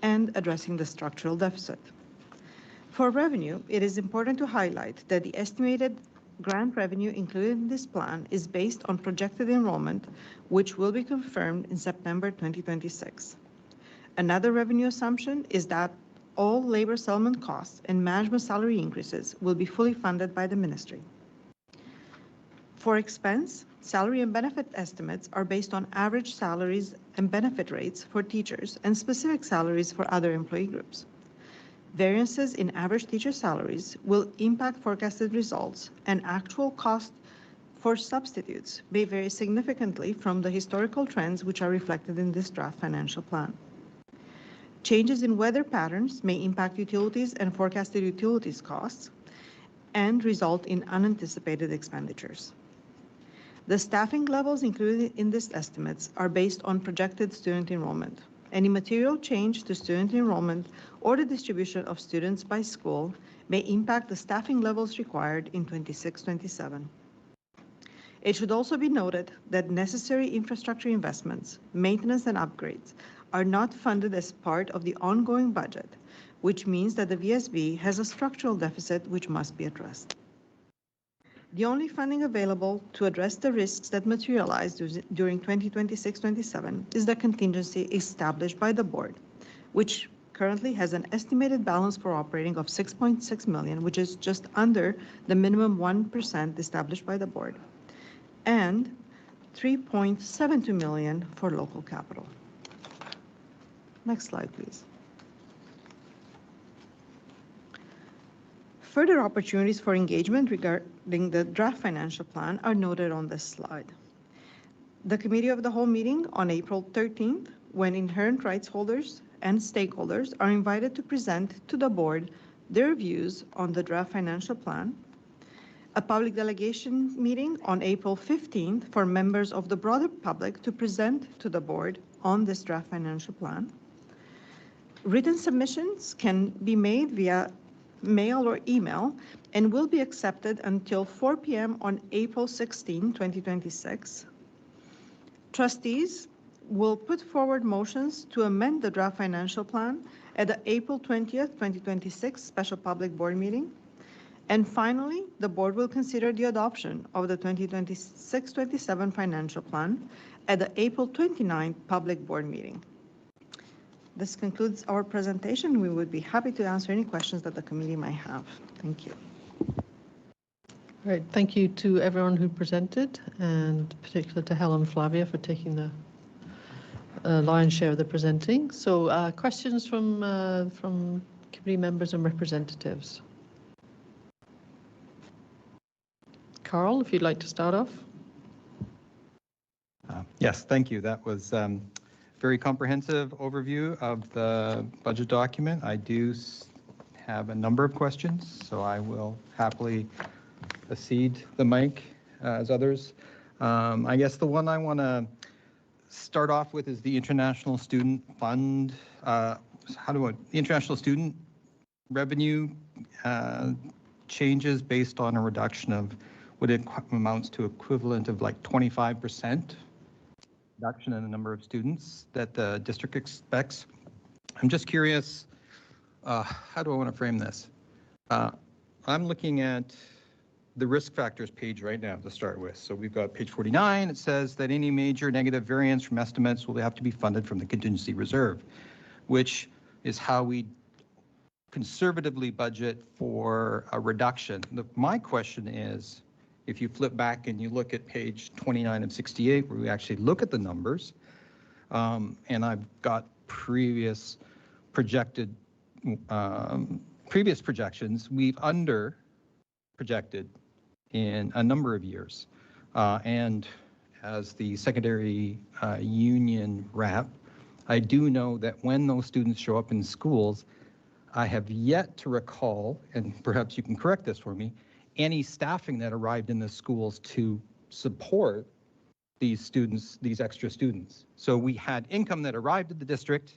and addressing the structural deficit. For revenue, it is important to highlight that the estimated grant revenue included in this plan is based on projected enrollment, which will be confirmed in September 2026. Another revenue assumption is that all labor settlement costs and management salary increases will be fully funded by the ministry. For expense, salary and benefit estimates are based on average salaries and benefit rates for teachers and specific salaries for other employee groups. Variances in average teacher salaries will impact forecasted results, and actual cost for substitutes may vary significantly from the historical trends which are reflected in this draft financial plan. Changes in weather patterns may impact utilities and forecasted utilities costs and result in unanticipated expenditures. The staffing levels included in these estimates are based on projected student enrollment. Any material change to student enrollment or the distribution of students by school may impact the staffing levels required in 26-27. It should also be noted that necessary infrastructure investments, maintenance and upgrades are not funded as part of the ongoing budget, which means that the VSB has a structural deficit which must be addressed. The only funding available to address the risks that materialize during 2026-27 is the contingency established by the board, which currently has an estimated balance for operating of $6.6 million, which is just under the minimum 1% established by the board, and $3.72 million for local capital. Next slide, please. Further opportunities for engagement regarding the draft financial plan are noted on this slide. The Committee of the Whole meeting on April 13th, when inherent rights holders and stakeholders are invited to present to the board their views on the draft financial plan. A public delegation meeting on April 15th for members of the broader public to present to the board on this draft financial plan. Written submissions can be made via mail or email and will be accepted until 4 p.m. on April 16, 2026. Trustees will put forward motions to amend the draft financial plan at the April 20th, 2026 special public board meeting. And finally, the board will consider the adoption of the 2026-27 financial plan at the April 29th public board meeting. This concludes our presentation. We would be happy to answer any questions that the committee might have. Thank you. All right, thank you to everyone who presented, and particularly to Helen and Flavia for taking the lion's share of the presenting. So questions from committee members and representatives. Carl, if you'd like to start off. Yes, thank you. That was very comprehensive overview of the budget document. I do have a number of questions, so I will happily cede the mic as others. I guess the one I want to start off with is the International Student Fund. The international student revenue changes based on a reduction of what it amounts to equivalent of like 25% reduction in the number of students that the district expects. I'm just curious, how do I want to frame this? I'm looking at the risk factors page right now to start with. So we've got page 49. It says that any major negative variance from estimates will have to be funded from the contingency reserve, which is how we conservatively budget for a reduction. My question is, if you flip back and you look at page 29 of 68, where we actually look at the numbers, and I've got previous projections, we've under projected in a number of years. And as the secondary union rep, I do know that when those students show up in schools, I have yet to recall, and perhaps you can correct this for me, any staffing that arrived in the schools to support these students, these extra students. So we had income that arrived at the district,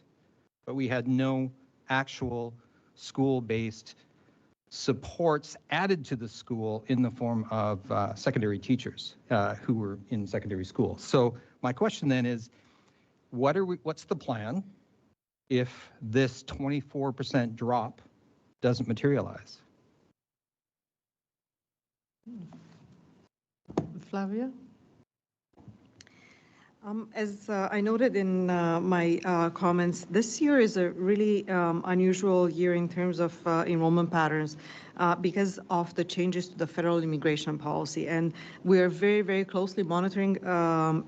but we had no actual school-based supports added to the school in the form of secondary teachers who were in secondary school. So my question then is, what's the plan if this 24% drop doesn't materialize? Flavia? As I noted in my comments, this year is a really unusual year in terms of enrollment patterns because of the changes to the federal immigration policy. And we are very, very closely monitoring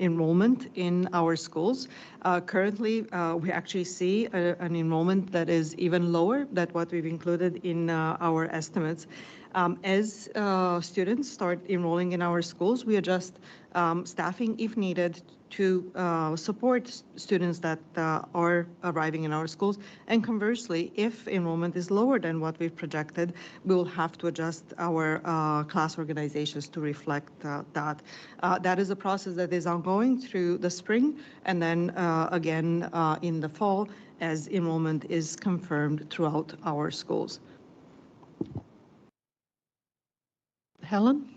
enrollment in our schools. Currently, we actually see an enrollment that is even lower than what we've included in our estimates. As students start enrolling in our schools, we adjust staffing if needed to support students that are arriving in our schools. And conversely, if enrollment is lower than what we've projected, we will have to adjust our class organizations to reflect that. That is a process that is ongoing through the spring and then again in the fall as enrollment is confirmed throughout our schools. Helen?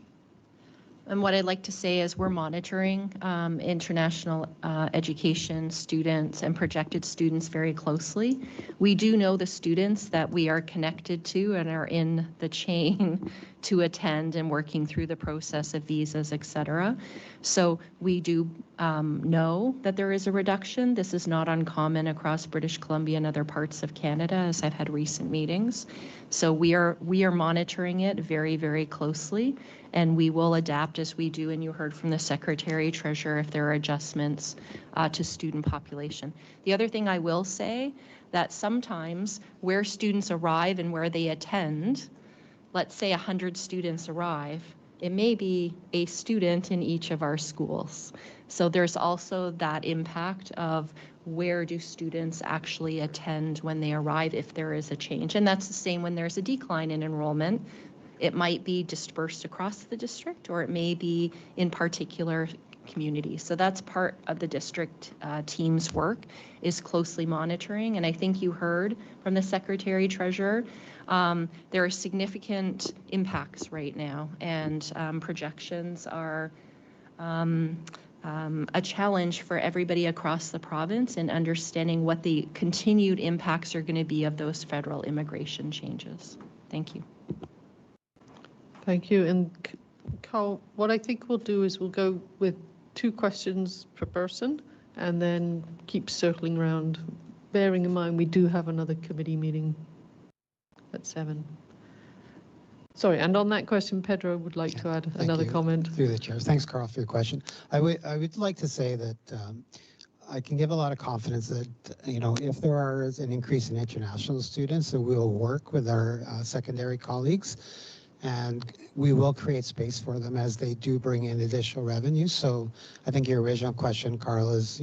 And what I'd like to say is we're monitoring international education students and projected students very closely. We do know the students that we are connected to and are in the chain to attend and working through the process of visas, et cetera. So we do know that there is a reduction. This is not uncommon across British Columbia and other parts of Canada, as I've had recent meetings. So we are monitoring it very, very closely, and we will adapt as we do. And you heard from the Secretary Treasurer if there are adjustments to student population. The other thing I will say that sometimes where students arrive and where they attend, let's say 100 students arrive, it may be a student in each of our schools. So there's also that impact of where do students actually attend when they arrive if there is a change. And that's the same when there's a decline in enrollment. It might be dispersed across the district, or it may be in particular communities. So that's part of the district team's work, is closely monitoring. And I think you heard from the Secretary Treasurer, there are significant impacts right now, and projections are a challenge for everybody across the province in understanding what the continued impacts are going to be of those federal immigration changes. Thank you. Thank you. And Carl, what I think we'll do is we'll go with 2 questions per person and then keep circling around, bearing in mind we do have another committee meeting at 7. Sorry, and on that question, Pedro would like to add another comment. Through the chair. Thanks, Carl, for your question. I would like to say that I can give a lot of confidence that, if there is an increase in international students, that we'll work with our secondary colleagues, and we will create space for them as they do bring in additional revenue. So I think your original question, Carl, is,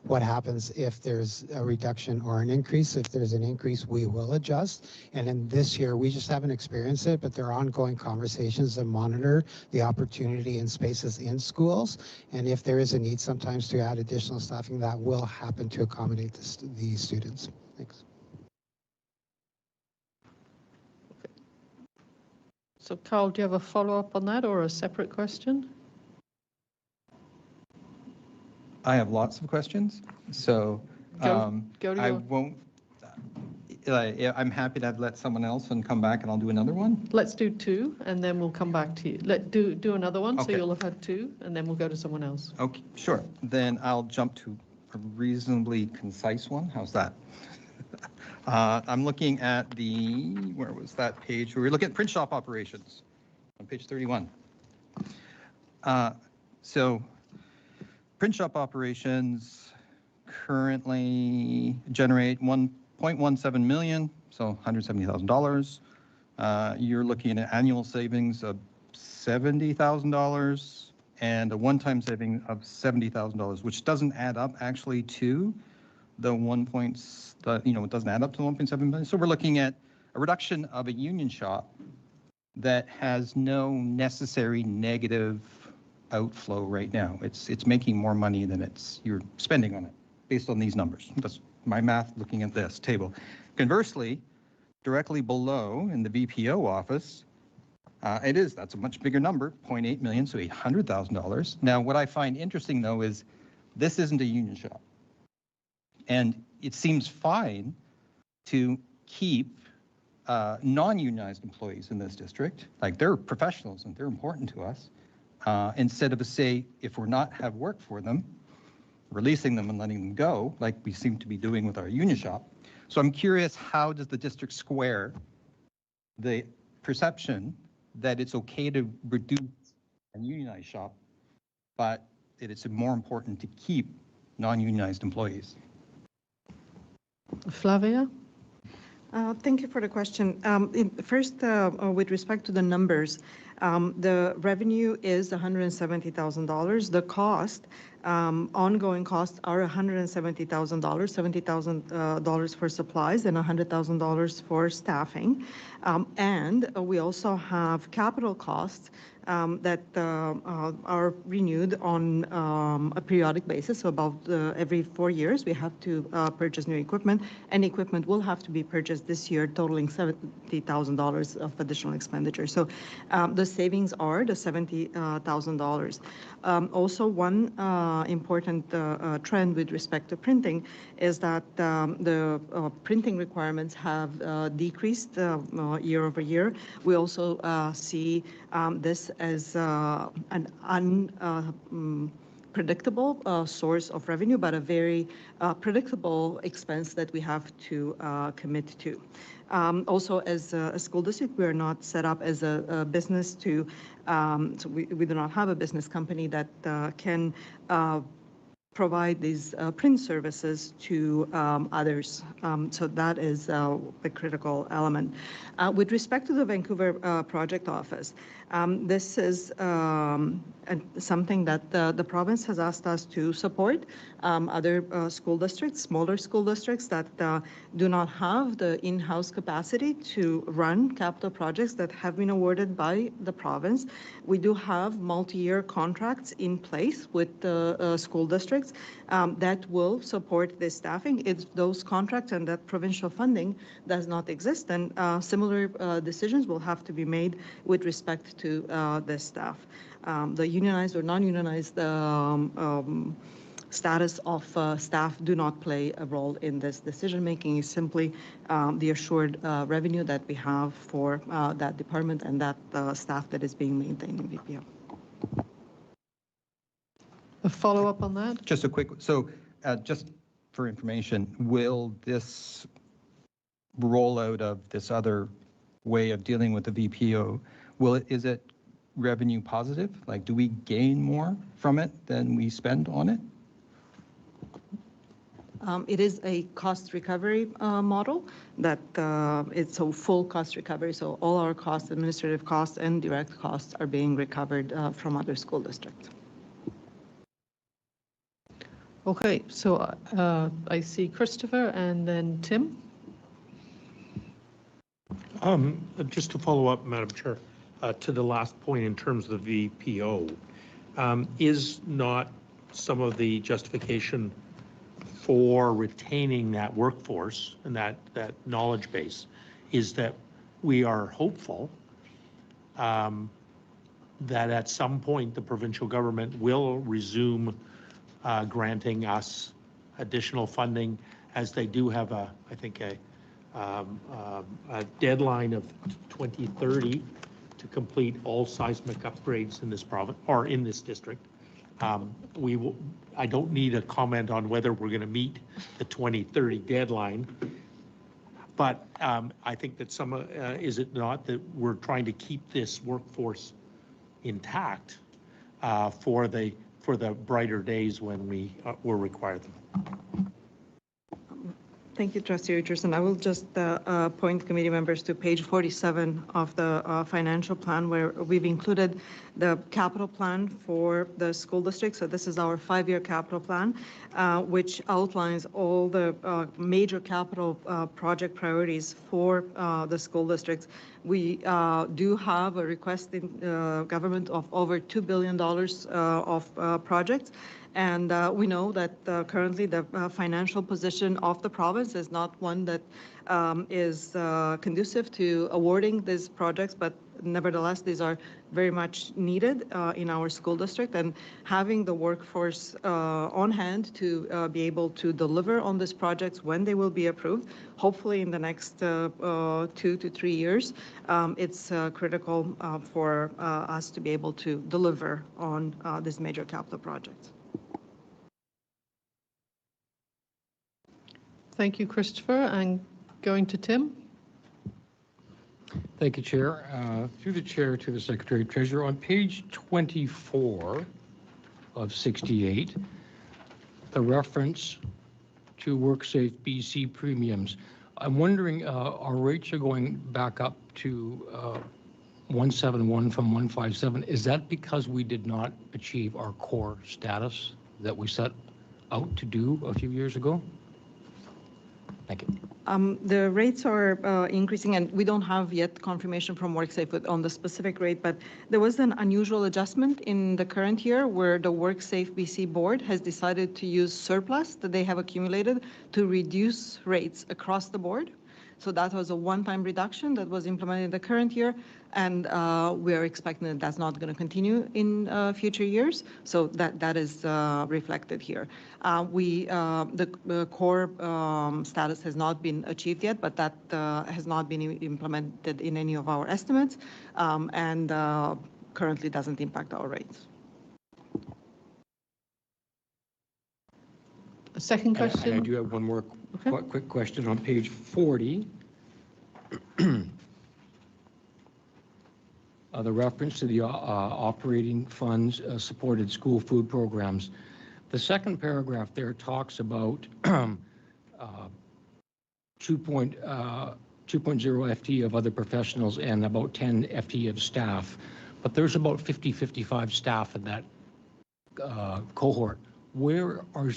what happens if there's a reduction or an increase? If there's an increase, we will adjust. And in this year, we just haven't experienced it, but there are ongoing conversations that monitor the opportunity and spaces in schools. And if there is a need sometimes to add additional staffing, that will happen to accommodate the students. Thanks. So Carl, do you have a follow-up on that or a separate question? I have lots of questions, so go to I won't. I'm happy to let someone else and come back, and I'll do another one. Let's do 2, and then we'll come back to you. Do another one, okay. So you'll have had 2, and then we'll go to someone else. Okay, sure. Then I'll jump to a reasonably concise one. How's that? I'm looking at where was that page? We were looking at print shop operations on page 31. So print shop operations currently generate 1.17 million, so $170,000. You're looking at annual savings of $70,000 and a one-time saving of $70,000, which doesn't add up actually to the it doesn't add up to 1.7 million. So we're looking at a reduction of a union shop that has no necessary negative outflow right now. It's making more money than you're spending on it based on these numbers. That's my math looking at this table. Conversely, directly below in the BPO office, that's a much bigger number, 0.8 million, so $800,000. Now, what I find interesting though is this isn't a union shop. And it seems fine to keep non-unionized employees in this district, like they're professionals and they're important to us, instead of if we're not have work for them, releasing them and letting them go, like we seem to be doing with our union shop. So I'm curious, how does the district square the perception that it's okay to reduce a unionized shop, but that it's more important to keep non-unionized employees? Flavia? Thank you for the question. First, with respect to the numbers, the revenue is $170,000. The cost, ongoing costs are $170,000, $70,000 for supplies and $100,000 for staffing. And we also have capital costs that are renewed on a periodic basis. So about every 4 years, we have to purchase new equipment, and equipment will have to be purchased this year, totaling $70,000 of additional expenditure. So the savings are the $70,000. Also, one important trend with respect to printing is that the printing requirements have decreased year over year. We also see this as an unpredictable source of revenue, but a very predictable expense that we have to commit to. Also, as a school district, we are not set up as a business to, so we do not have a business company that can provide these print services to others. So that is the critical element. With respect to the Vancouver project office, this is something that the province has asked us to support other school districts, smaller school districts that do not have the in-house capacity to run capital projects that have been awarded by the province. We do have multi-year contracts in place with the school districts that will support this staffing. If those contracts and that provincial funding does not exist, then similar decisions will have to be made with respect to the staff. The unionized or non-unionized status of staff do not play a role in this decision-making. It's simply the assured revenue that we have for that department and that staff that is being maintained in VPO. A follow-up on that? Just a quick, so just for information, will this rollout of this other way of dealing with the VPO, is it revenue positive? Like, do we gain more from it than we spend on it? It is a cost recovery model that it's a full cost recovery. So all our costs, administrative costs and direct costs, are being recovered from other school districts. Okay, so I see Christopher and then Tim. Just to follow up, Madam Chair, to the last point in terms of the VPO, is not some of the justification for retaining that workforce and that knowledge base is that we are hopeful that at some point the provincial government will resume granting us additional funding, as they do have I think a deadline of 2030 to complete all seismic upgrades in this province or in this district. I don't need a comment on whether we're going to meet the 2030 deadline, but I think that is it not that we're trying to keep this workforce intact for the brighter days when we will require them. Thank you, Trustee Richardson. I will just point committee members to page 47 of the financial plan, where we've included the capital plan for the school district. So this is our 5-year capital plan, which outlines all the major capital project priorities for the school districts. We do have a request in government of over $2 billion of projects. And we know that currently the financial position of the province is not one that is conducive to awarding these projects, but nevertheless, these are very much needed in our school district, and having the workforce on hand to be able to deliver on these projects when they will be approved, hopefully in the next 2 to 3 years, it's critical for us to be able to deliver on these major capital projects. Thank you, Christopher. And going to Tim. Thank you, Chair. Through the Chair to the Secretary Treasurer, on page 24 of 68, the reference to WorkSafe BC premiums. I'm wondering, our rates are going back up to 171 from 157. Is that because we did not achieve our core status that we set out to do a few years ago? Thank you. The rates are increasing, and we don't have yet confirmation from WorkSafe on the specific rate, but there was an unusual adjustment in the current year where the WorkSafe BC board has decided to use surplus that they have accumulated to reduce rates across the board. So that was a one-time reduction that was implemented in the current year, and we are expecting that that's not going to continue in future years. So that is reflected here. The core status has not been achieved yet, but that has not been implemented in any of our estimates, and currently doesn't impact our rates. A second question? And I do have one more quick question on page 40. The reference to the operating funds supported school food programs. The second paragraph there talks about 2.0 FTE of other professionals and about 10 FTE of staff. But there's about 55 staff in that cohort. Where are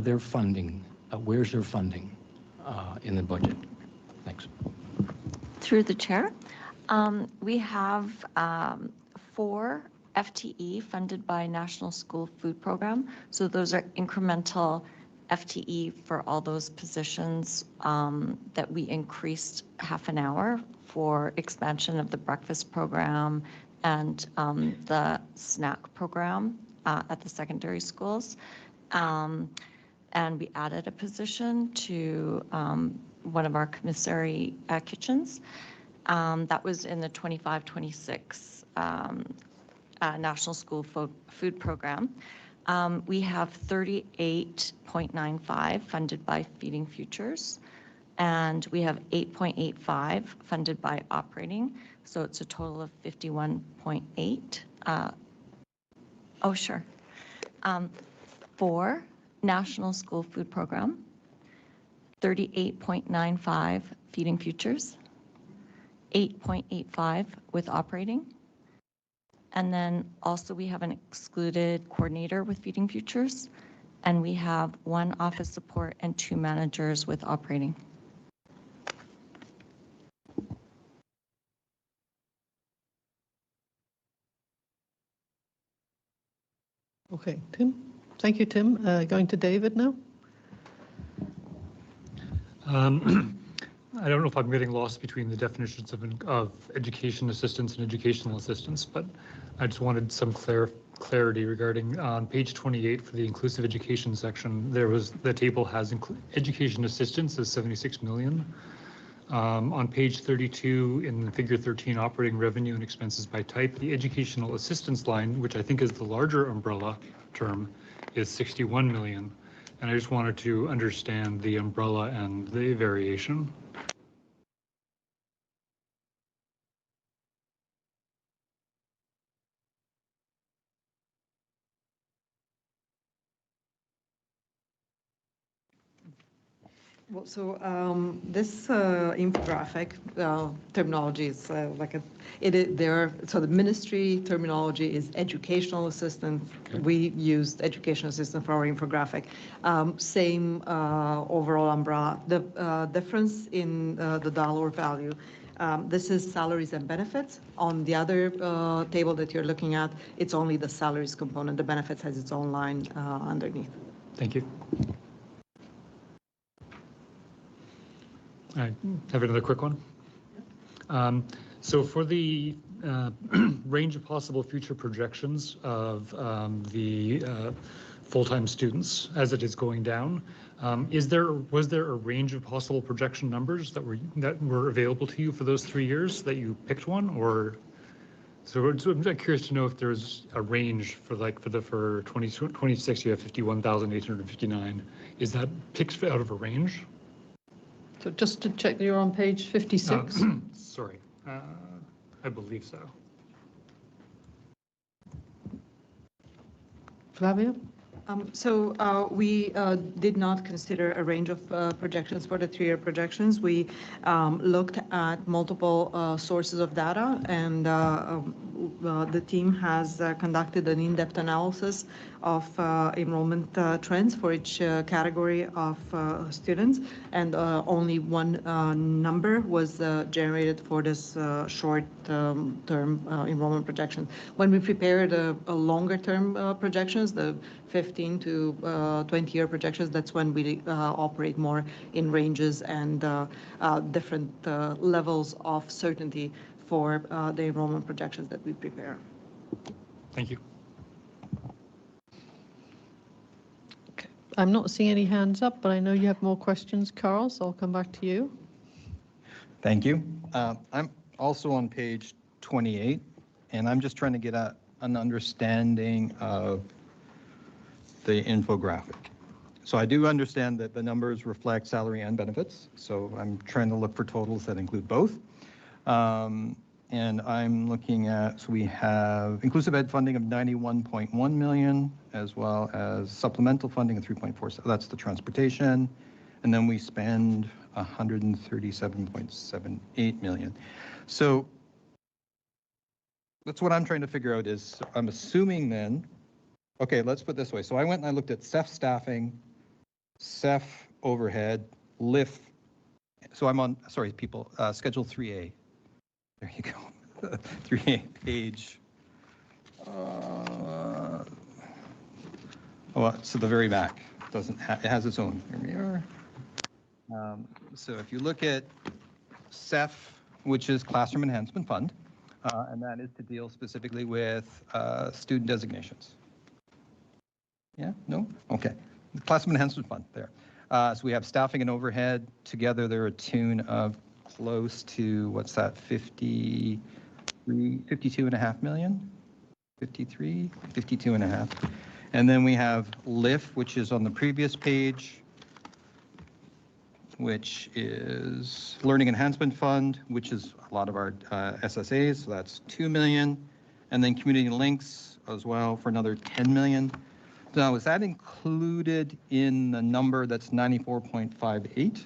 their funding? Where's their funding in the budget? Thanks. Through the chair, we have 4 FTE funded by National School Food Program. So those are incremental FTE for all those positions that we increased half an hour for expansion of the breakfast program and the snack program at the secondary schools. And we added a position to one of our commissary kitchens. That was in the 25-26 National School Food Program. We have 38.95 funded by Feeding Futures, and we have 8.85 funded by operating. So it's a total of 51.8. Oh, sure. For National School Food Program, 38.95 Feeding Futures, 8.85 with operating. And then also we have an excluded coordinator with Feeding Futures, and we have 1 office support and 2 managers with operating. Okay, Tim. Thank you, Tim. Going to David now. I don't know if I'm getting lost between the definitions of education assistance and educational assistance, but I just wanted some clarity regarding on page 28 for the inclusive education section. The table has education assistance as 76 million. On page 32 in figure 13, operating revenue and expenses by type, the educational assistance line, which I think is the larger umbrella term, is 61 million. And I just wanted to understand the umbrella and the variation. Well, so this infographic terminology is so the ministry terminology is educational assistant. Okay. We used educational assistant for our infographic. Same overall umbrella. The difference in the dollar value. This is salaries and benefits. On the other table that you're looking at, it's only the salaries component. The benefits has its own line underneath. Thank you. I have another quick one. So for the range of possible future projections of the full-time students as it is going down, was there a range of possible projection numbers that were available to you for those 3 years that you picked one, or? So I'm curious to know if there's a range for 2026 you have 51,859. Is that picked out of a range? So just to check, you're on page 56? Sorry, I believe so. Flavia? We did not consider a range of projections for the 3-year projections. We looked at multiple sources of data, and the team has conducted an in-depth analysis of enrollment trends for each category of students, and only one number was generated for this short-term enrollment projection. When we prepared a longer-term projections, the 15 to 20-year projections, that's when we operate more in ranges and different levels of certainty for the enrollment projections that we prepare. Thank you. I'm not seeing any hands up, but I know you have more questions, Carl, so I'll come back to you. Thank you. I'm also on page 28, and I'm just trying to get an understanding of the infographic. So I do understand that the numbers reflect salary and benefits, so I'm trying to look for totals that include both. And I'm looking at, so we have inclusive ed funding of 91.1 million, as well as supplemental funding of 3.4, so that's the transportation. And then we spend 137.78 million. So that's what I'm trying to figure out is, I'm assuming then, okay, let's put it this way. So I went and I looked at CEF staffing, CEF overhead, LIF. So I'm on, sorry, people, Schedule 3A. There you go. 3A page. Oh, it's at the very back. It has its own. Here we are. So if you look at CEF, which is Classroom Enhancement Fund, and that is to deal specifically with student designations. Yeah? No? Okay. Classroom Enhancement Fund, there. So we have staffing and overhead. Together, they're a tune of close to, what's that, 52.5 million? 53, 52.5. And then we have LIF, which is on the previous page, which is Learning Enhancement Fund, which is a lot of our SSAs, so that's 2 million. And then Community Links as well for another 10 million. Now, is that included in the number that's 94.58?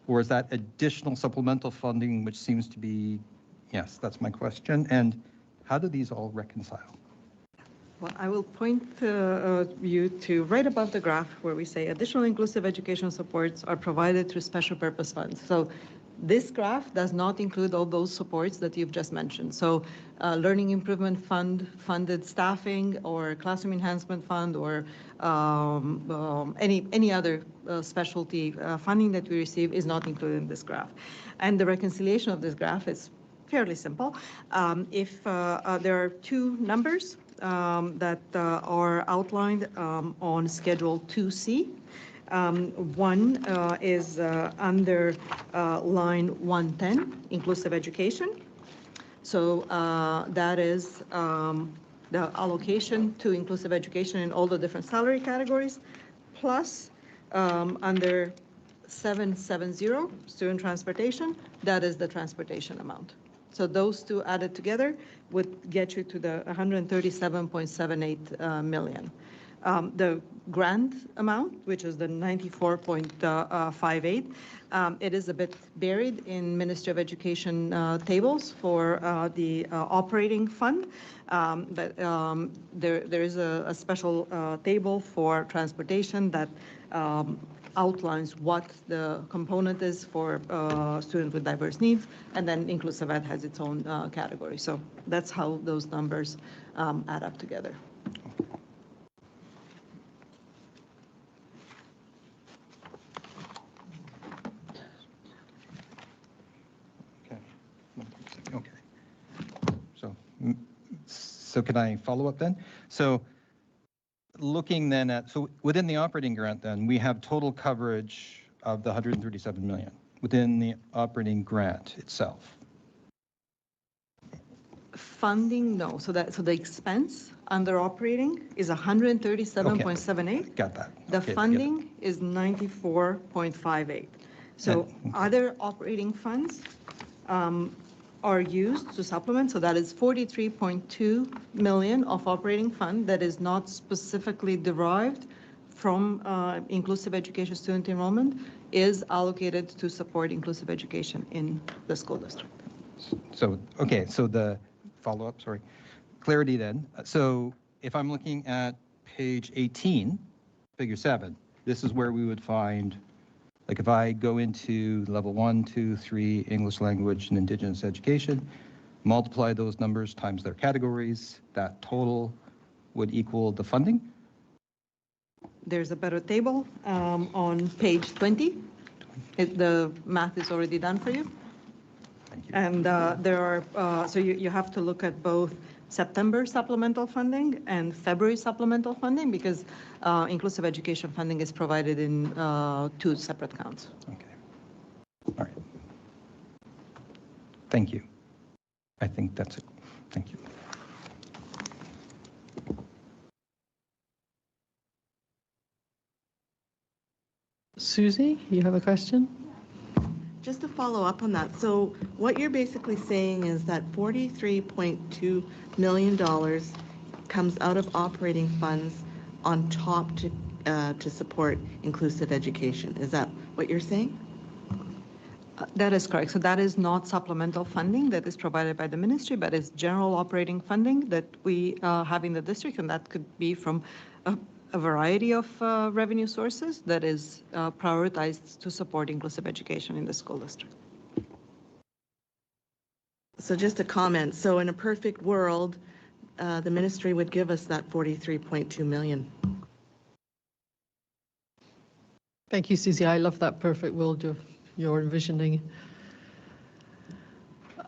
Or is that additional supplemental funding, which seems to be, yes, that's my question. And how do these all reconcile? Well, I will point you to right above the graph where we say additional inclusive education supports are provided through special purpose funds. So this graph does not include all those supports that you've just mentioned. So Learning Improvement Fund funded staffing, or Classroom Enhancement Fund, or any other specialty funding that we receive is not included in this graph. And the reconciliation of this graph is fairly simple. If there are two numbers that are outlined on Schedule 2C. One is under line 110, inclusive education. So that is the allocation to inclusive education in all the different salary categories, plus under 770, student transportation, that is the transportation amount. So those two added together would get you to the 137.78 million. The grant amount, which is the 94.58, it is a bit buried in Ministry of Education tables for the operating fund, but there is a special table for transportation that outlines what the component is for students with diverse needs, and then inclusive ed has its own category. So that's how those numbers add up together. Okay. So can I follow up then? So looking then at, so within the operating grant then, we have total coverage of the 137 million within the operating grant itself. Funding, no. So the expense under operating is 137.78. Okay. Got that. The okay, funding is 94.58. So other operating funds are used to supplement. So that is 43.2 million of operating fund that is not specifically derived from inclusive education student enrollment is allocated to support inclusive education in the school district. So, okay, so the follow-up, sorry, clarity then. So if I'm looking at page 18, figure 7, this is where we would find, like if I go into level 1, 2, 3, English language and Indigenous education, multiply those numbers times their categories, that total would equal the funding? There's a better table on page 20. The math is already done for you. Thank you. And there are, so you have to look at both September supplemental funding and February supplemental funding because inclusive education funding is provided in 2 separate counts. Okay. All right. Thank you. I think that's it. Thank you. Susie, you have a question? Just to follow up on that, so what you're basically saying is that $43.2 million comes out of operating funds on top to support inclusive education. Is that what you're saying? That is correct. So that is not supplemental funding that is provided by the ministry, but is general operating funding that we have in the district, and that could be from a variety of revenue sources that is prioritized to support inclusive education in the school district. So just a comment. So in a perfect world, the ministry would give us that 43.2 million. Thank you, Susie. I love that perfect world you're envisioning.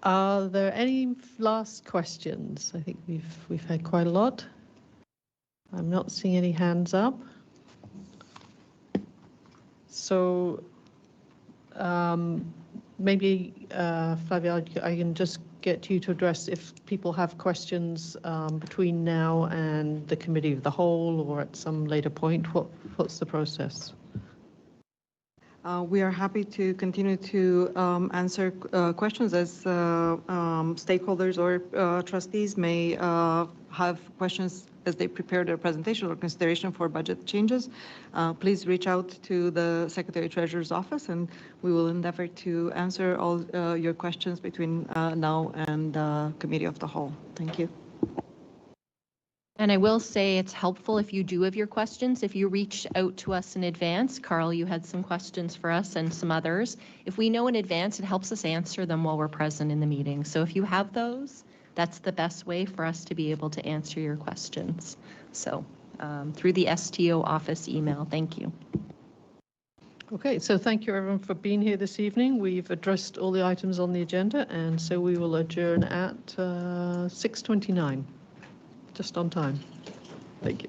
Are there any last questions? I think we've had quite a lot. I'm not seeing any hands up. So maybe, Flavia, I can just get you to address if people have questions between now and the committee of the whole or at some later point. What's the process? We are happy to continue to answer questions as stakeholders or trustees may have questions as they prepare their presentation or consideration for budget changes. Please reach out to the Secretary Treasurer's office and we will endeavor to answer all your questions between now and Committee of the Whole. Thank you. And I will say it's helpful if you do have your questions, if you reach out to us in advance. Carl, you had some questions for us and some others. If we know in advance, it helps us answer them while we're present in the meeting. So if you have those, that's the best way for us to be able to answer your questions. So through the STO office email, thank you. Okay, so thank you everyone for being here this evening. We've addressed all the items on the agenda and so we will adjourn at 6:29. Just on time. Thank you.